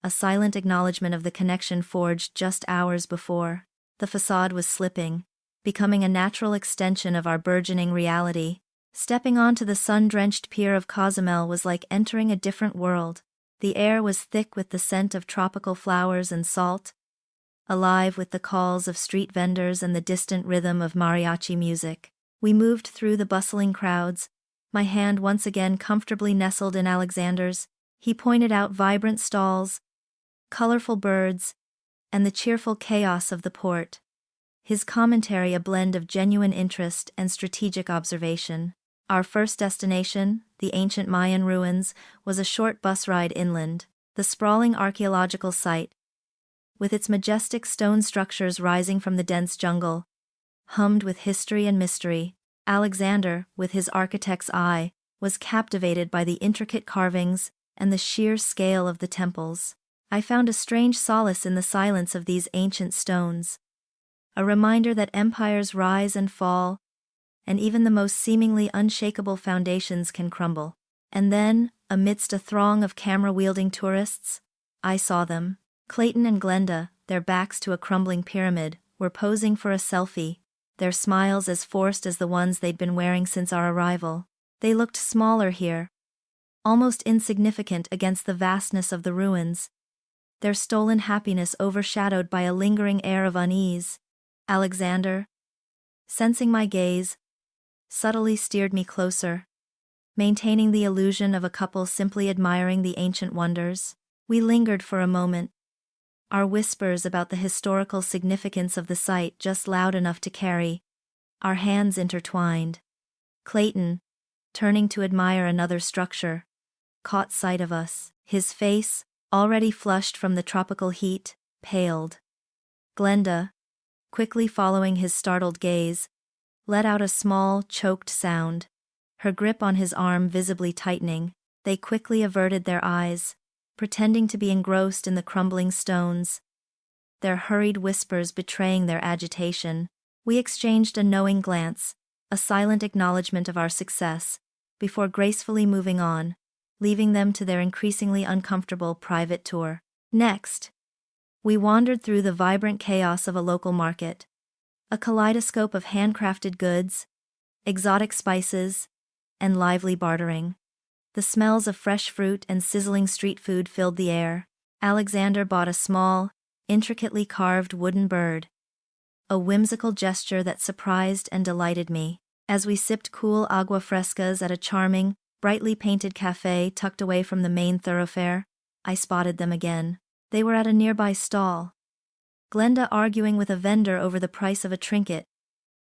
a silent acknowledgement of the connection forged just hours before. The facade was slipping, becoming a natural extension of our burgeoning reality. Stepping onto the sun-drenched pier of Cozumel was like entering a different world. The air was thick with the scent of tropical flowers and salt, alive with the calls of street vendors and the distant rhythm of mariachi music. We moved through the bustling crowds, my hand once again comfortably nestled in Alexander's. He pointed out vibrant stalls, colorful birds, and the cheerful chaos of the port, his commentary a blend of genuine interest and strategic observation. Our first destination, the ancient Mayan ruins, was a short bus ride inland. The sprawling archaeological site, with its majestic stone structures rising from the dense jungle, hummed with history and mystery. Alexander, with his architect's eye, was captivated by the intricate carvings and the sheer scale of the temples. I found a strange solace in the silence of these ancient stones, a reminder that empires rise and fall, and even the most seemingly unshakable foundations can crumble. And then, amidst a throng of camera-wielding tourists, I saw them. Clayton and Glenda, their backs to a crumbling pyramid, were posing for a selfie, their smiles as forced as the ones they'd been wearing since our arrival. They looked smaller here, almost insignificant against the vastness of the ruins, their stolen happiness overshadowed by a lingering air of unease. Alexander, sensing my gaze, subtly steered me closer, maintaining the illusion of a couple simply admiring the ancient wonders. We lingered for a moment, our whispers about the historical significance of the site just loud enough to carry, our hands intertwined. Clayton, turning to admire another structure, caught sight of us. His face, already flushed from the tropical heat, paled. Glenda, quickly following his startled gaze, let out a small, choked sound, her grip on his arm visibly tightening. They quickly averted their eyes, pretending to be engrossed in the crumbling stones, their hurried whispers betraying their agitation. We exchanged a knowing glance, a silent acknowledgement of our success, before gracefully moving on, leaving them to their increasingly uncomfortable private tour. Next, we wandered through the vibrant chaos of a local market, a kaleidoscope of handcrafted goods, exotic spices, and lively bartering. The smells of fresh fruit and sizzling street food filled the air. Alexander bought a small, intricately carved wooden bird, a whimsical gesture that surprised and delighted me. As we sipped cool agua frescas at a charming, brightly painted cafe tucked away from the main thoroughfare, I spotted them again. They were at a nearby stall, Glenda arguing with a vendor over the price of a trinket,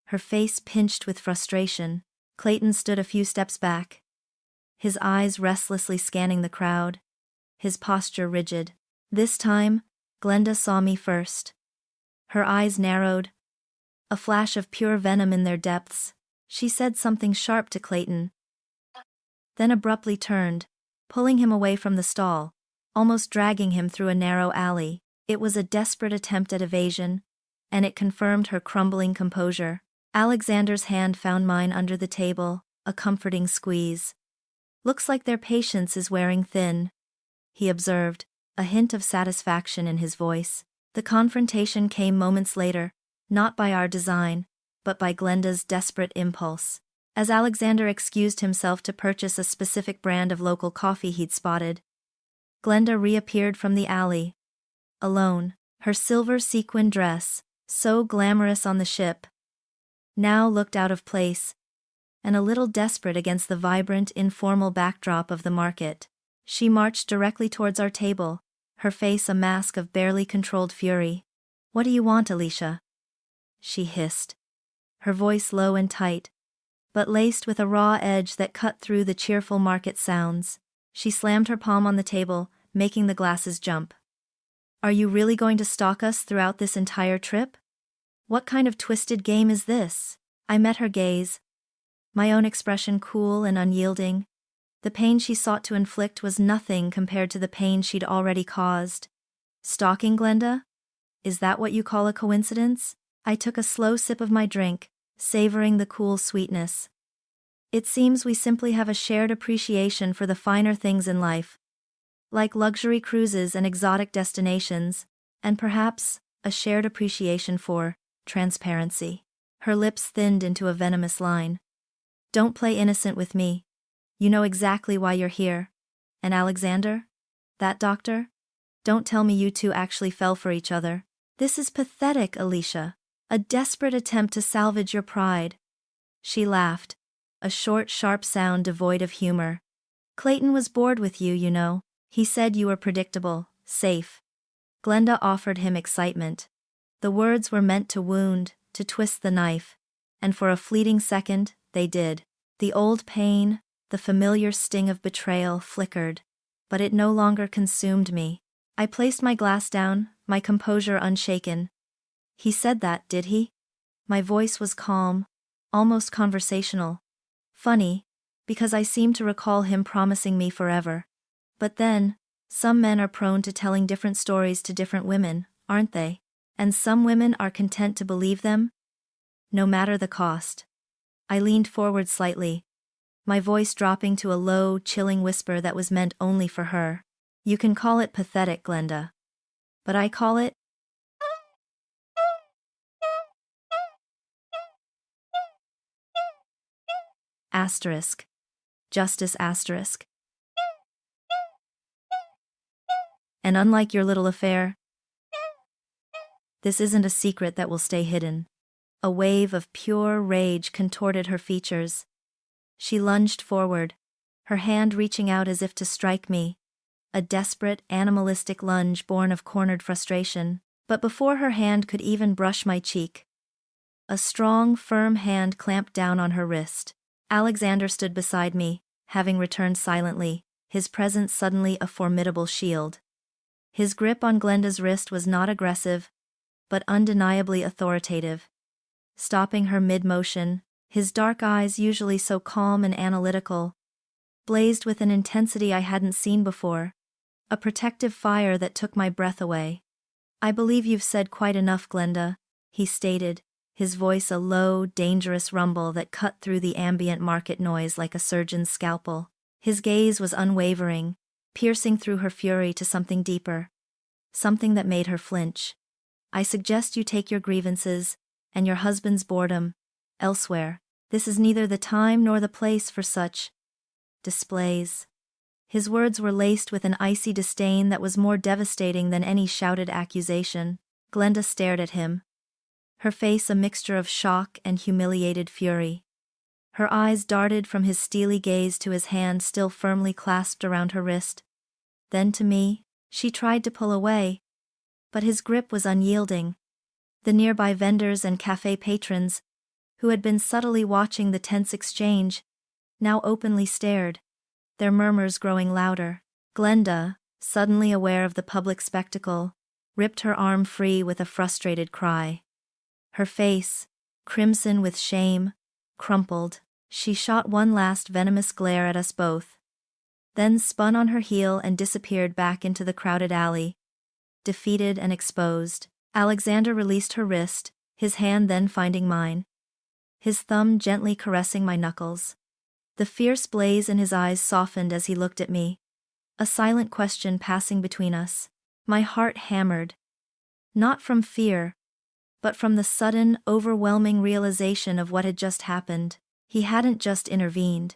her face pinched with frustration. Clayton stood a few steps back, his eyes restlessly scanning the crowd, his posture rigid. This time, Glenda saw me first. Her eyes narrowed, a flash of pure venom in their depths. She said something sharp to Clayton, then abruptly turned, pulling him away from the stall, almost dragging him through a narrow alley. It was a desperate attempt at evasion, and it confirmed her crumbling composure. Alexander's hand found mine under the table, a comforting squeeze. "Looks like their patience is wearing thin," he observed, a hint of satisfaction in his voice. The confrontation came moments later, not by our design, but by Glenda's desperate impulse. As Alexander excused himself to purchase a specific brand of local coffee he'd spotted, Glenda reappeared from the alley, alone, her silver sequin dress, so glamorous on the ship, now looked out of place, and a little desperate against the vibrant, informal backdrop of the market. She marched directly towards our table, her face a mask of barely controlled fury. "What do you want, Alicia?" she hissed, her voice low and tight, but laced with a raw edge that cut through the cheerful market sounds. She slammed her palm on the table, making the glasses jump. "Are you really going to stalk us throughout this entire trip? What kind of twisted game is this?" I met her gaze, my own expression cool and unyielding. The pain she sought to inflict was nothing compared to the pain she'd already caused. "Stalking, Glenda? Is that what you call a coincidence?" I took a slow sip of my drink, savoring the cool sweetness. "It seems we simply have a shared appreciation for the finer things in life, like luxury cruises and exotic destinations, and perhaps a shared appreciation for transparency." Her lips thinned into a venomous line. "Don't play innocent with me. You know exactly why you're here. And Alexander? That doctor? Don't tell me you two actually fell for each other. This is pathetic, Alicia. A desperate attempt to salvage your pride." She laughed, a short, sharp sound devoid of humor. "Clayton was bored with you, you know. He said you were predictable, safe." Glenda offered him excitement. The words were meant to wound, to twist the knife, and for a fleeting second, they did. The old pain, the familiar sting of betrayal flickered, but it no longer consumed me. I placed my glass down, my composure unshaken. "He said that, did he?" My voice was calm, almost conversational. Funny, because I seemed to recall him promising me forever. But then, some men are prone to telling different stories to different women, aren't they? And some women are content to believe them, no matter the cost. I leaned forward slightly, my voice dropping to a low, chilling whisper that was meant only for her. "You can call it pathetic, Glenda. But I call it asterisk. Justice asterisk. And unlike your little affair, this isn't a secret that will stay hidden." A wave of pure rage contorted her features. She lunged forward, her hand reaching out as if to strike me, a desperate, animalistic lunge born of cornered frustration. But before her hand could even brush my cheek, a strong, firm hand clamped down on her wrist. Alexander stood beside me, having returned silently, his presence suddenly a formidable shield. His grip on Glenda's wrist was not aggressive, but undeniably authoritative. Stopping her mid-motion, his dark eyes, usually so calm and analytical, blazed with an intensity I hadn't seen before, a protective fire that took my breath away. "I believe you've said quite enough, Glenda," he stated, his voice a low, dangerous rumble that cut through the ambient market noise like a surgeon's scalpel. His gaze was unwavering, piercing through her fury to something deeper, something that made her flinch. "I suggest you take your grievances, and your husband's boredom, elsewhere. This is neither the time nor the place for such displays." His words were laced with an icy disdain that was more devastating than any shouted accusation. Glenda stared at him, her face a mixture of shock and humiliated fury. Her eyes darted from his steely gaze to his hand still firmly clasped around her wrist. Then to me. She tried to pull away, but his grip was unyielding. The nearby vendors and cafe patrons, who had been subtly watching the tense exchange, now openly stared, their murmurs growing louder. Glenda, suddenly aware of the public spectacle, ripped her arm free with a frustrated cry. Her face, crimson with shame, crumpled. She shot one last venomous glare at us both, then spun on her heel and disappeared back into the crowded alley, defeated and exposed. Alexander released her wrist, his hand then finding mine. His thumb gently caressing my knuckles. The fierce blaze in his eyes softened as he looked at me. A silent question passing between us. My heart hammered. Not from fear, but from the sudden, overwhelming realization of what had just happened. He hadn't just intervened.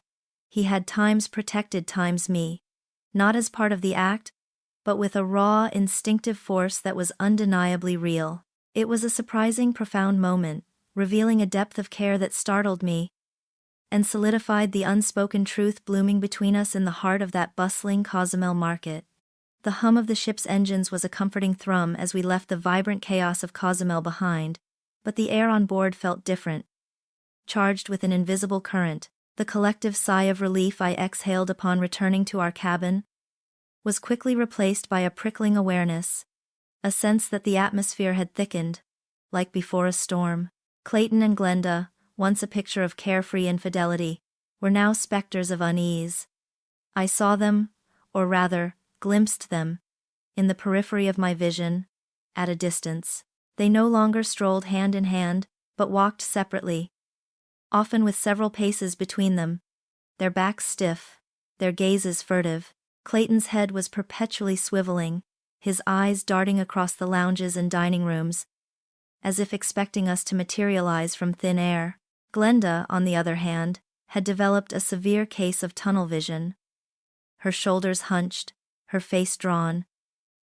He had times protected times me. Not as part of the act, but with a raw, instinctive force that was undeniably real. It was a surprising, profound moment, revealing a depth of care that startled me, and solidified the unspoken truth blooming between us in the heart of that bustling Cozumel market. The hum of the ship's engines was a comforting thrum as we left the vibrant chaos of Cozumel behind, but the air on board felt different. Charged with an invisible current, the collective sigh of relief I exhaled upon returning to our cabin was quickly replaced by a prickling awareness, a sense that the atmosphere had thickened, like before a storm. Clayton and Glenda, once a picture of carefree infidelity, were now specters of unease. I saw them, or rather, glimpsed them, in the periphery of my vision, at a distance. They no longer strolled hand in hand, but walked separately, often with several paces between them, their backs stiff, their gazes furtive. Clayton's head was perpetually swiveling, his eyes darting across the lounges and dining rooms, as if expecting us to materialize from thin air. Glenda, on the other hand, had developed a severe case of tunnel vision. Her shoulders hunched, her face drawn,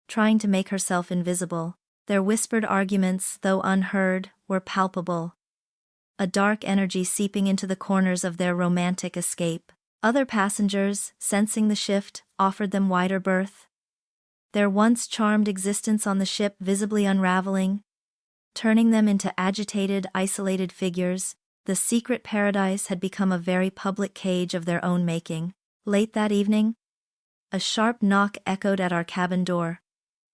trying to make herself invisible. Their whispered arguments, though unheard, were palpable. A dark energy seeping into the corners of their romantic escape. Other passengers, sensing the shift, offered them wider berth. Their once charmed existence on the ship visibly unraveling, turning them into agitated, isolated figures. The secret paradise had become a very public cage of their own making. Late that evening, a sharp knock echoed at our cabin door.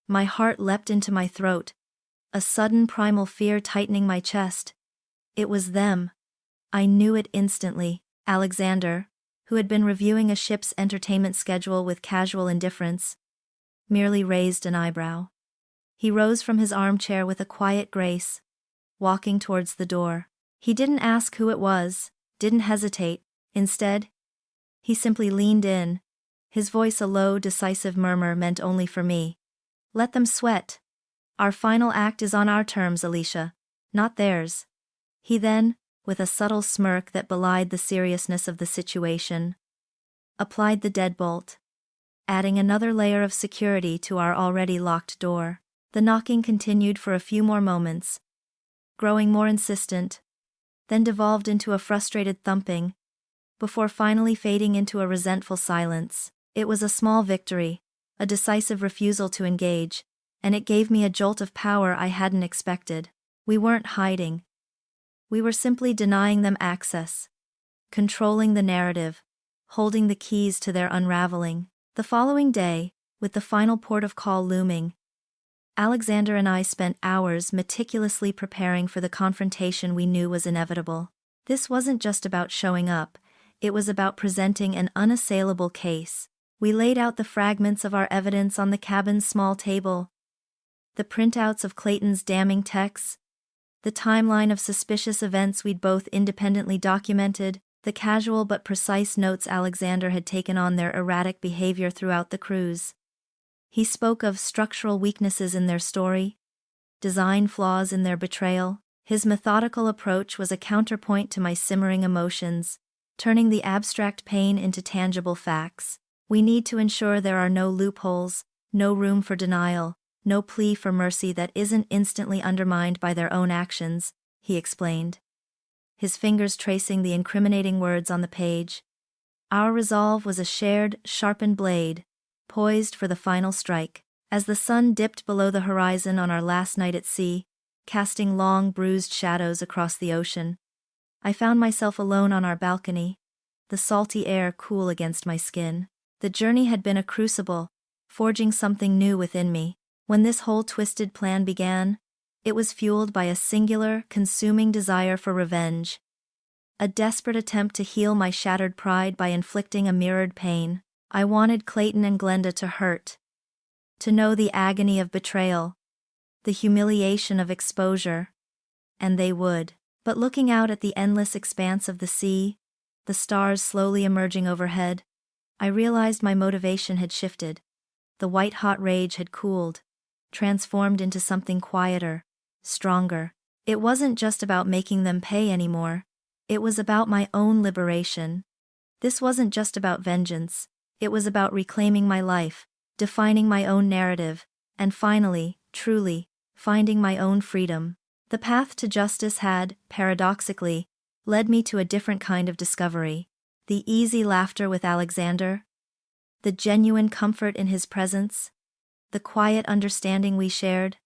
My heart leapt into my throat, a sudden primal fear tightening my chest. It was them. I knew it instantly. Alexander, who had been reviewing a ship's entertainment schedule with casual indifference, merely raised an eyebrow. He rose from his armchair with a quiet grace, walking towards the door. He didn't ask who it was, didn't hesitate. Instead, he simply leaned in, his voice a low, decisive murmur meant only for me. Let them sweat. Our final act is on our terms, Alicia, not theirs. He then, with a subtle smirk that belied the seriousness of the situation, applied the deadbolt, adding another layer of security to our already locked door. The knocking continued for a few more moments, growing more insistent, then devolved into a frustrated thumping, before finally fading into a resentful silence. It was a small victory, a decisive refusal to engage, and it gave me a jolt of power I hadn't expected. We weren't hiding. We were simply denying them access, controlling the narrative, holding the keys to their unraveling. The following day, with the final port of call looming, Alexander and I spent hours meticulously preparing for the confrontation we knew was inevitable. This wasn't just about showing up, it was about presenting an unassailable case. We laid out the fragments of our evidence on the cabin's small table, the printouts of Clayton's damning texts, the timeline of suspicious events we'd both independently documented, the casual but precise notes Alexander had taken on their erratic behavior throughout the cruise. He spoke of structural weaknesses in their story, design flaws in their betrayal. His methodical approach was a counterpoint to my simmering emotions, turning the abstract pain into tangible facts. We need to ensure there are no loopholes, no room for denial, no plea for mercy that isn't instantly undermined by their own actions, he explained, his fingers tracing the incriminating words on the page. Our resolve was a shared, sharpened blade, poised for the final strike. As the sun dipped below the horizon on our last night at sea, casting long, bruised shadows across the ocean, I found myself alone on our balcony, the salty air cool against my skin. The journey had been a crucible, forging something new within me. When this whole twisted plan began, it was fueled by a singular, consuming desire for revenge. A desperate attempt to heal my shattered pride by inflicting a mirrored pain. I wanted Clayton and Glenda to hurt, to know the agony of betrayal, the humiliation of exposure. And they would. But looking out at the endless expanse of the sea, the stars slowly emerging overhead, I realized my motivation had shifted. The white-hot rage had cooled, transformed into something quieter, stronger. It wasn't just about making them pay anymore. It was about my own liberation. This wasn't just about vengeance. It was about reclaiming my life, defining my own narrative, and finally, truly, finding my own freedom. The path to justice had, paradoxically, led me to a different kind of discovery. The easy laughter with Alexander, the genuine comfort in his presence, the quiet understanding we shared.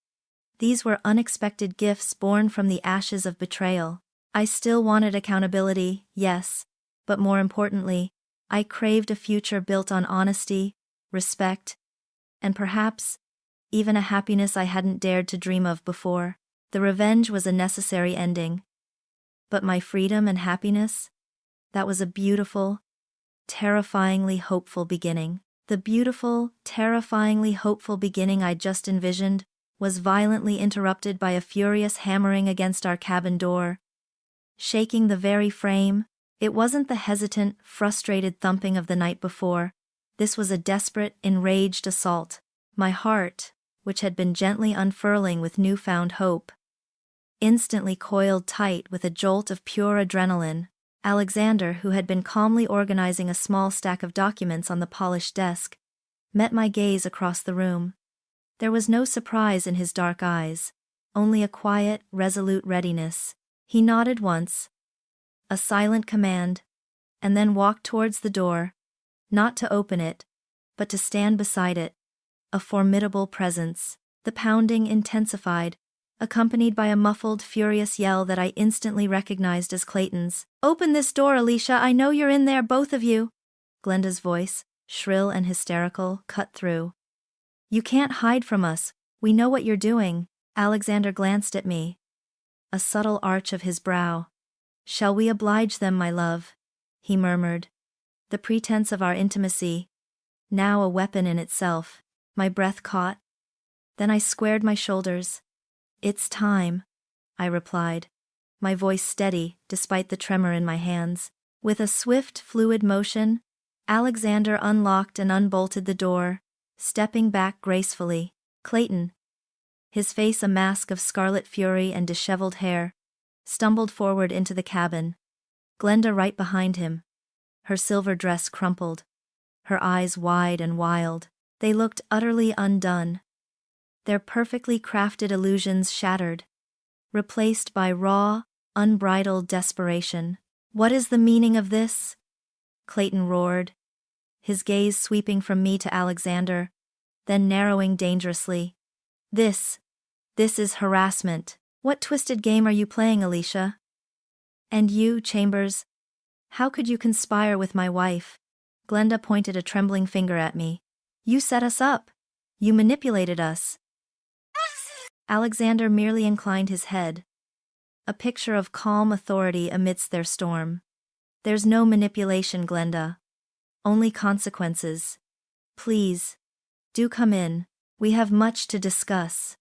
These were unexpected gifts born from the ashes of betrayal. I still wanted accountability, yes, but more importantly, I craved a future built on honesty, respect, and perhaps even a happiness I hadn't dared to dream of before. The revenge was a necessary ending. But my freedom and happiness? That was a beautiful, terrifyingly hopeful beginning. The beautiful, terrifyingly hopeful beginning I'd just envisioned was violently interrupted by a furious hammering against our cabin door, shaking the very frame. It wasn't the hesitant, frustrated thumping of the night before. This was a desperate, enraged assault. My heart, which had been gently unfurling with newfound hope, instantly coiled tight with a jolt of pure adrenaline. Alexander, who had been calmly organizing a small stack of documents on the polished desk, met my gaze across the room. There was no surprise in his dark eyes, only a quiet, resolute readiness. He nodded once, a silent command, and then walked towards the door, not to open it, but to stand beside it, a formidable presence. The pounding intensified, accompanied by a muffled, furious yell that I instantly recognized as Clayton's. "Open this door, Alicia, I know you're in there, both of you!" Glenda's voice, shrill and hysterical, cut through. "You can't hide from us, we know what you're doing." Alexander glanced at me, a subtle arch of his brow. "Shall we oblige them, my love?" he murmured. The pretense of our intimacy, now a weapon in itself. My breath caught. Then I squared my shoulders. "It's time," I replied, my voice steady despite the tremor in my hands. With a swift, fluid motion, Alexander unlocked and unbolted the door, stepping back gracefully. Clayton, his face a mask of scarlet fury and disheveled hair, stumbled forward into the cabin. Glenda right behind him, her silver dress crumpled, her eyes wide and wild. They looked utterly undone, their perfectly crafted illusions shattered, replaced by raw, unbridled desperation. "What is the meaning of this?" Clayton roared, his gaze sweeping from me to Alexander, then narrowing dangerously. This is harassment. What twisted game are you playing, Alicia? And you, Chambers, how could you conspire with my wife? Glenda pointed a trembling finger at me. You set us up. You manipulated us. Alexander merely inclined his head, a picture of calm authority amidst their storm. There's no manipulation, Glenda. Only consequences. Please, do come in. We have much to discuss.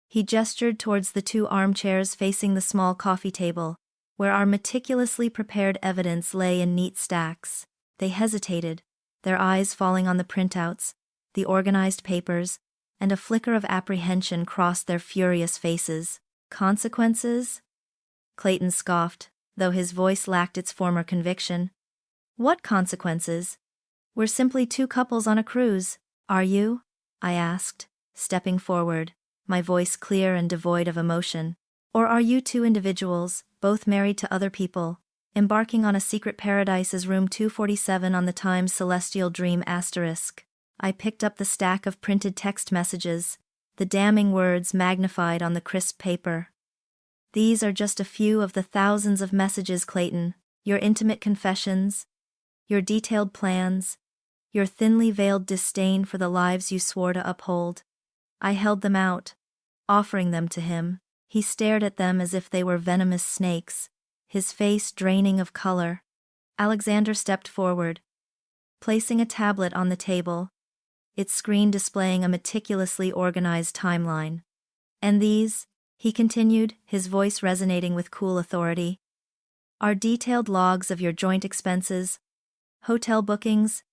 He gestured towards the two armchairs facing the small coffee table, where our meticulously prepared evidence lay in neat stacks. They hesitated, their eyes falling on the printouts, the organized papers, and a flicker of apprehension crossed their furious faces. Consequences? Clayton scoffed, though his voice lacked its former conviction. What consequences? We're simply two couples on a cruise. Are you? I asked, stepping forward, my voice clear and devoid of emotion. Or are you two individuals, both married to other people, embarking on a secret paradise as room 247 on the Times Celestial Dream *? I picked up the stack of printed text messages, the damning words magnified on the crisp paper. These are just a few of the thousands of messages, Clayton, your intimate confessions, your detailed plans, your thinly veiled disdain for the lives you swore to uphold. I held them out, offering them to him. He stared at them as if they were venomous snakes, his face draining of color. Alexander stepped forward, placing a tablet on the table, its screen displaying a meticulously organized timeline. And these, he continued, his voice resonating with cool authority, are detailed logs of your joint expenses, hotel bookings,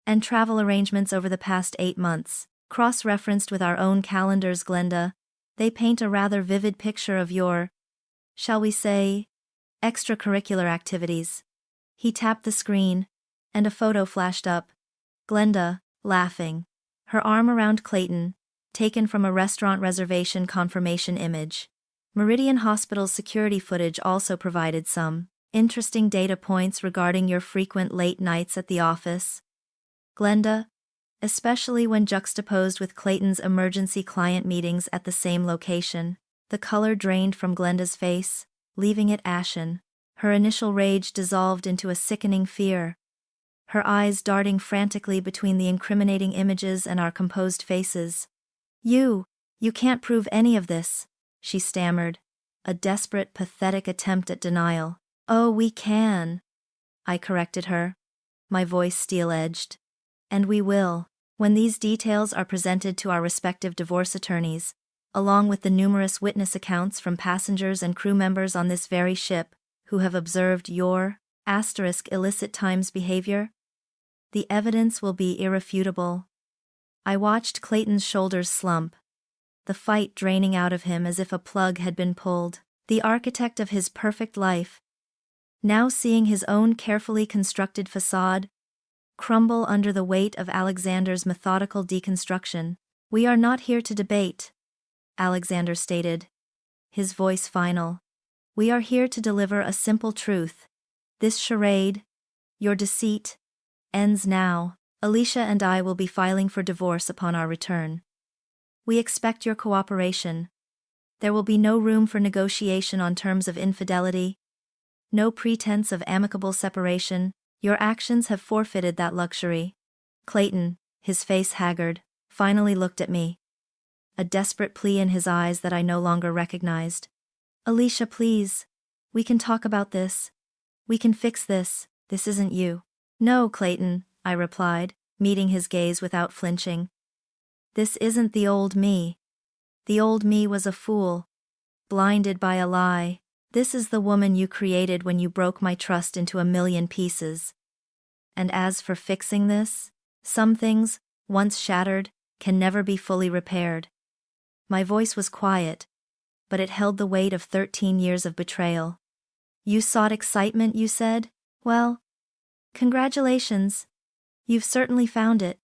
and travel arrangements over the past 8 months. Cross-referenced with our own calendars, Glenda, they paint a rather vivid picture of your, shall we say, extracurricular activities. He tapped the screen, and a photo flashed up. Glenda, laughing, her arm around Clayton, taken from a restaurant reservation confirmation image. Meridian Hospital's security footage also provided some interesting data points regarding your frequent late nights at the office, Glenda, especially when juxtaposed with Clayton's emergency client meetings at the same location. The color drained from Glenda's face, leaving it ashen. Her initial rage dissolved into a sickening fear, her eyes darting frantically between the incriminating images and our composed faces. You can't prove any of this," she stammered, a desperate, pathetic attempt at denial. "Oh, we can," I corrected her, my voice steel-edged. "And we will, when these details are presented to our respective divorce attorneys, along with the numerous witness accounts from passengers and crew members on this very ship who have observed your illicit times behavior. The evidence will be irrefutable." I watched Clayton's shoulders slump, the fight draining out of him as if a plug had been pulled. The architect of his perfect life, now seeing his own carefully constructed facade crumble under the weight of Alexander's methodical deconstruction. "We are not here to debate," Alexander stated, his voice final. "We are here to deliver a simple truth. This charade, your deceit, ends now. Alicia and I will be filing for divorce upon our return. We expect your cooperation. There will be no room for negotiation on terms of infidelity, no pretense of amicable separation. Your actions have forfeited that luxury." Clayton, his face haggard, finally looked at me, a desperate plea in his eyes that I no longer recognized. "Alicia, please. We can talk about this. We can fix this. This isn't you." "No, Clayton," I replied, meeting his gaze without flinching. "This isn't the old me. The old me was a fool, blinded by a lie. This is the woman you created when you broke my trust into a million pieces. And as for fixing this, some things, once shattered, can never be fully repaired." My voice was quiet, but it held the weight of 13 years of betrayal. "You sought excitement, you said? Well, congratulations. You've certainly found it.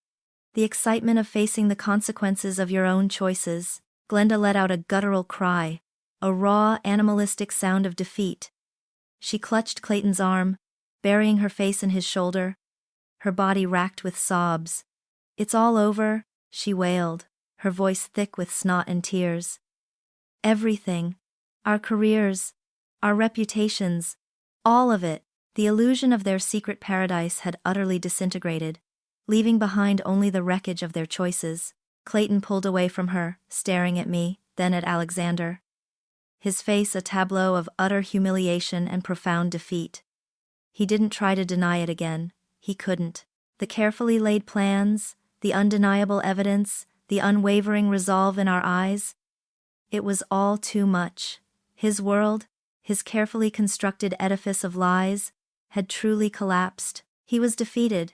The excitement of facing the consequences of your own choices." Glenda let out a guttural cry, a raw, animalistic sound of defeat. She clutched Clayton's arm, burying her face in his shoulder, her body racked with sobs. "It's all over," she wailed, her voice thick with snot and tears. "Everything. Our careers, our reputations, all of it." The illusion of their secret paradise had utterly disintegrated, leaving behind only the wreckage of their choices. Clayton pulled away from her, staring at me, then at Alexander, his face a tableau of utter humiliation and profound defeat. He didn't try to deny it again. He couldn't. The carefully laid plans, the undeniable evidence, the unwavering resolve in our eyes. It was all too much. His world, his carefully constructed edifice of lies, had truly collapsed. He was defeated.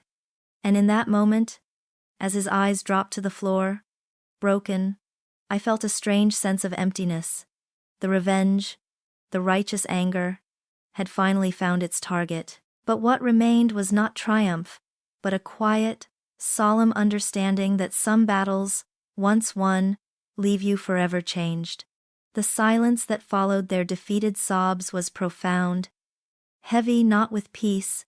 And in that moment, as his eyes dropped to the floor, broken, I felt a strange sense of emptiness. The revenge, the righteous anger, had finally found its target. But what remained was not triumph, but a quiet, solemn understanding that some battles, once won, leave you forever changed. The silence that followed their defeated sobs was profound, heavy not with peace,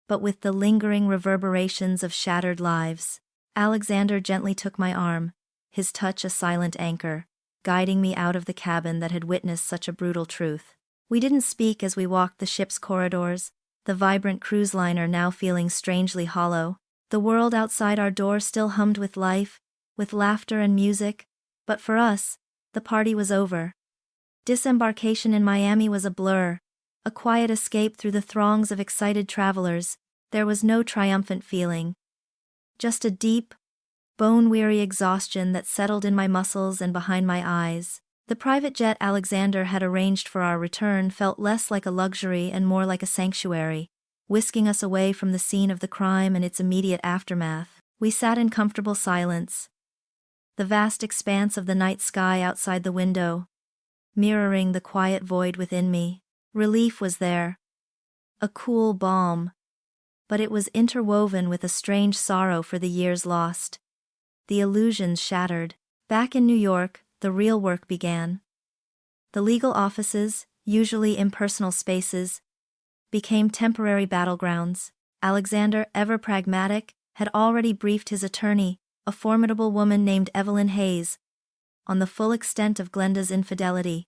but with the lingering reverberations of shattered lives. Alexander gently took my arm, his touch a silent anchor, guiding me out of the cabin that had witnessed such a brutal truth. We didn't speak as we walked the ship's corridors, the vibrant cruise liner now feeling strangely hollow. The world outside our door still hummed with life, with laughter and music, but for us, the party was over. Disembarkation in Miami was a blur, a quiet escape through the throngs of excited travelers. There was no triumphant feeling, just a deep, bone-weary exhaustion that settled in my muscles and behind my eyes. The private jet Alexander had arranged for our return felt less like a luxury and more like a sanctuary, whisking us away from the scene of the crime and its immediate aftermath. We sat in comfortable silence, the vast expanse of the night sky outside the window, mirroring the quiet void within me. Relief was there, a cool balm, but it was interwoven with a strange sorrow for the years lost. The illusions shattered. Back in New York, the real work began. The legal offices, usually impersonal spaces, became temporary battlegrounds. Alexander, ever pragmatic, had already briefed his attorney, a formidable woman named Evelyn Hayes, on the full extent of Glenda's infidelity.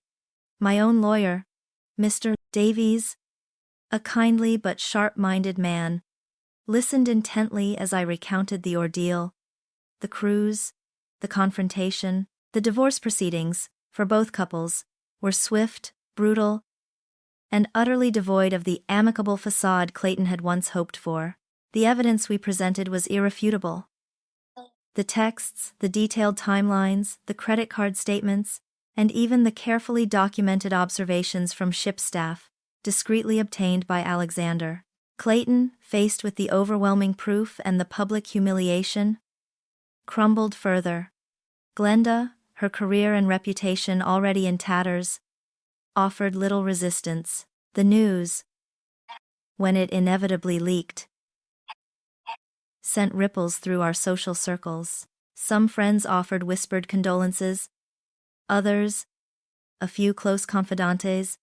My own lawyer, Mr. Davies, a kindly but sharp-minded man, listened intently as I recounted the ordeal, the cruise, the confrontation. The divorce proceedings, for both couples, were swift, brutal, and utterly devoid of the amicable facade Clayton had once hoped for. The evidence we presented was irrefutable. The texts, the detailed timelines, the credit card statements, and even the carefully documented observations from ship staff, discreetly obtained by Alexander. Clayton, faced with the overwhelming proof and the public humiliation, crumbled further. Glenda, her career and reputation already in tatters, offered little resistance. The news, when it inevitably leaked, sent ripples through our social circles. Some friends offered whispered condolences. Others, a few close confidantes,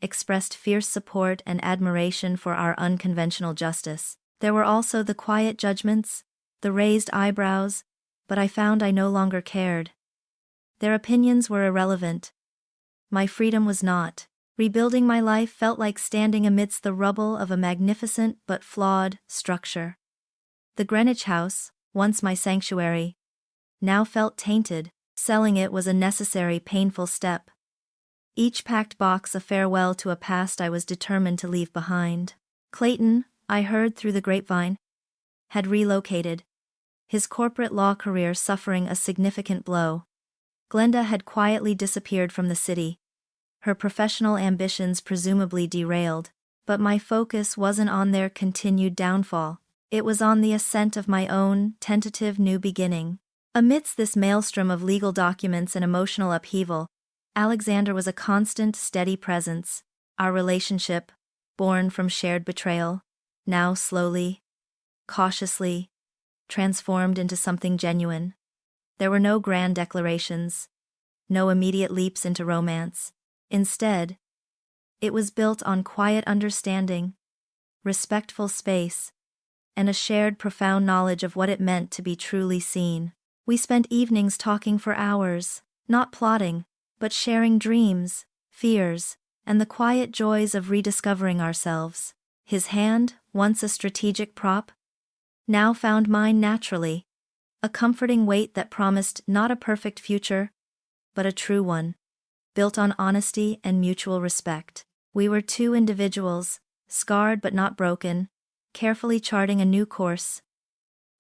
expressed fierce support and admiration for our unconventional justice. There were also the quiet judgments, the raised eyebrows, but I found I no longer cared. Their opinions were irrelevant. My freedom was not. Rebuilding my life felt like standing amidst the rubble of a magnificent but flawed structure. The Greenwich house, once my sanctuary, now felt tainted. Selling it was a necessary, painful step. Each packed box a farewell to a past I was determined to leave behind. Clayton, I heard through the grapevine, had relocated, his corporate law career suffering a significant blow. Glenda had quietly disappeared from the city, her professional ambitions presumably derailed, but my focus wasn't on their continued downfall. It was on the ascent of my own, tentative new beginning. Amidst this maelstrom of legal documents and emotional upheaval, Alexander was a constant, steady presence. Our relationship, born from shared betrayal, now slowly, cautiously, transformed into something genuine. There were no grand declarations, no immediate leaps into romance. Instead, it was built on quiet understanding, respectful space, and a shared profound knowledge of what it meant to be truly seen. We spent evenings talking for hours, not plotting, but sharing dreams, fears, and the quiet joys of rediscovering ourselves. His hand, once a strategic prop, now found mine naturally, a comforting weight that promised not a perfect future, but a true one, built on honesty and mutual respect. We were two individuals, scarred but not broken, carefully charting a new course.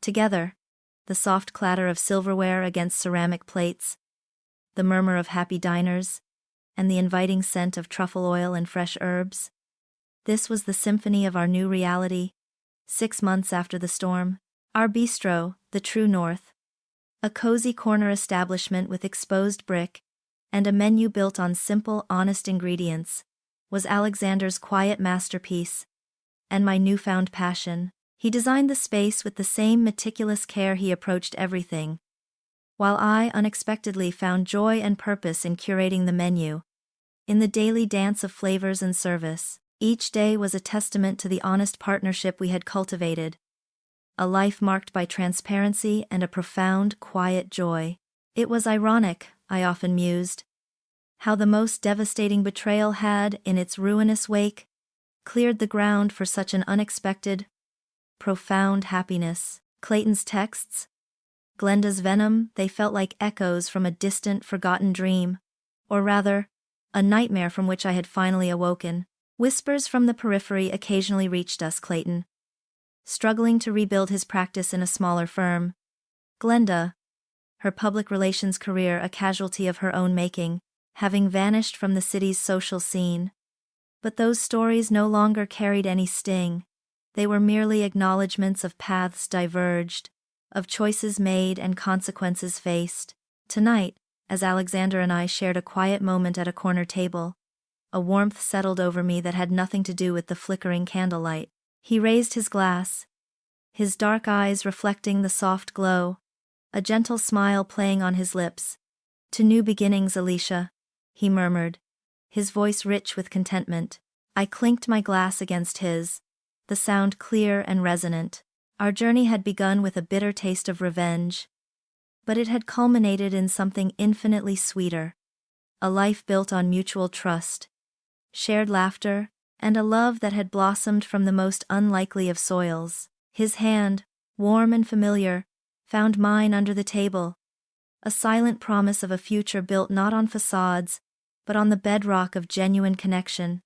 Together, the soft clatter of silverware against ceramic plates, the murmur of happy diners, and the inviting scent of truffle oil and fresh herbs. This was the symphony of our new reality, 6 months after the storm. Our bistro, the True North, a cozy corner establishment with exposed brick, and a menu built on simple, honest ingredients, was Alexander's quiet masterpiece, and my newfound passion. He designed the space with the same meticulous care he approached everything, while I unexpectedly found joy and purpose in curating the menu, in the daily dance of flavors and service. Each day was a testament to the honest partnership we had cultivated, a life marked by transparency and a profound, quiet joy. It was ironic, I often mused, how the most devastating betrayal had, in its ruinous wake, cleared the ground for such an unexpected, profound happiness. Clayton's texts, Glenda's venom, they felt like echoes from a distant, forgotten dream, or rather, a nightmare from which I had finally awoken. Whispers from the periphery occasionally reached us. Clayton, struggling to rebuild his practice in a smaller firm. Glenda, her public relations career a casualty of her own making. having vanished from the city's social scene. But those stories no longer carried any sting. They were merely acknowledgments of paths diverged, of choices made and consequences faced. Tonight, as Alexander and I shared a quiet moment at a corner table, a warmth settled over me that had nothing to do with the flickering candlelight. He raised his glass, his dark eyes reflecting the soft glow, a gentle smile playing on his lips. "To new beginnings, Alicia," he murmured, his voice rich with contentment. I clinked my glass against his, the sound clear and resonant. Our journey had begun with a bitter taste of revenge, but it had culminated in something infinitely sweeter. A life built on mutual trust, shared laughter, and a love that had blossomed from the most unlikely of soils. His hand, warm and familiar, found mine under the table, a silent promise of a future built not on facades, but on the bedrock of genuine connection.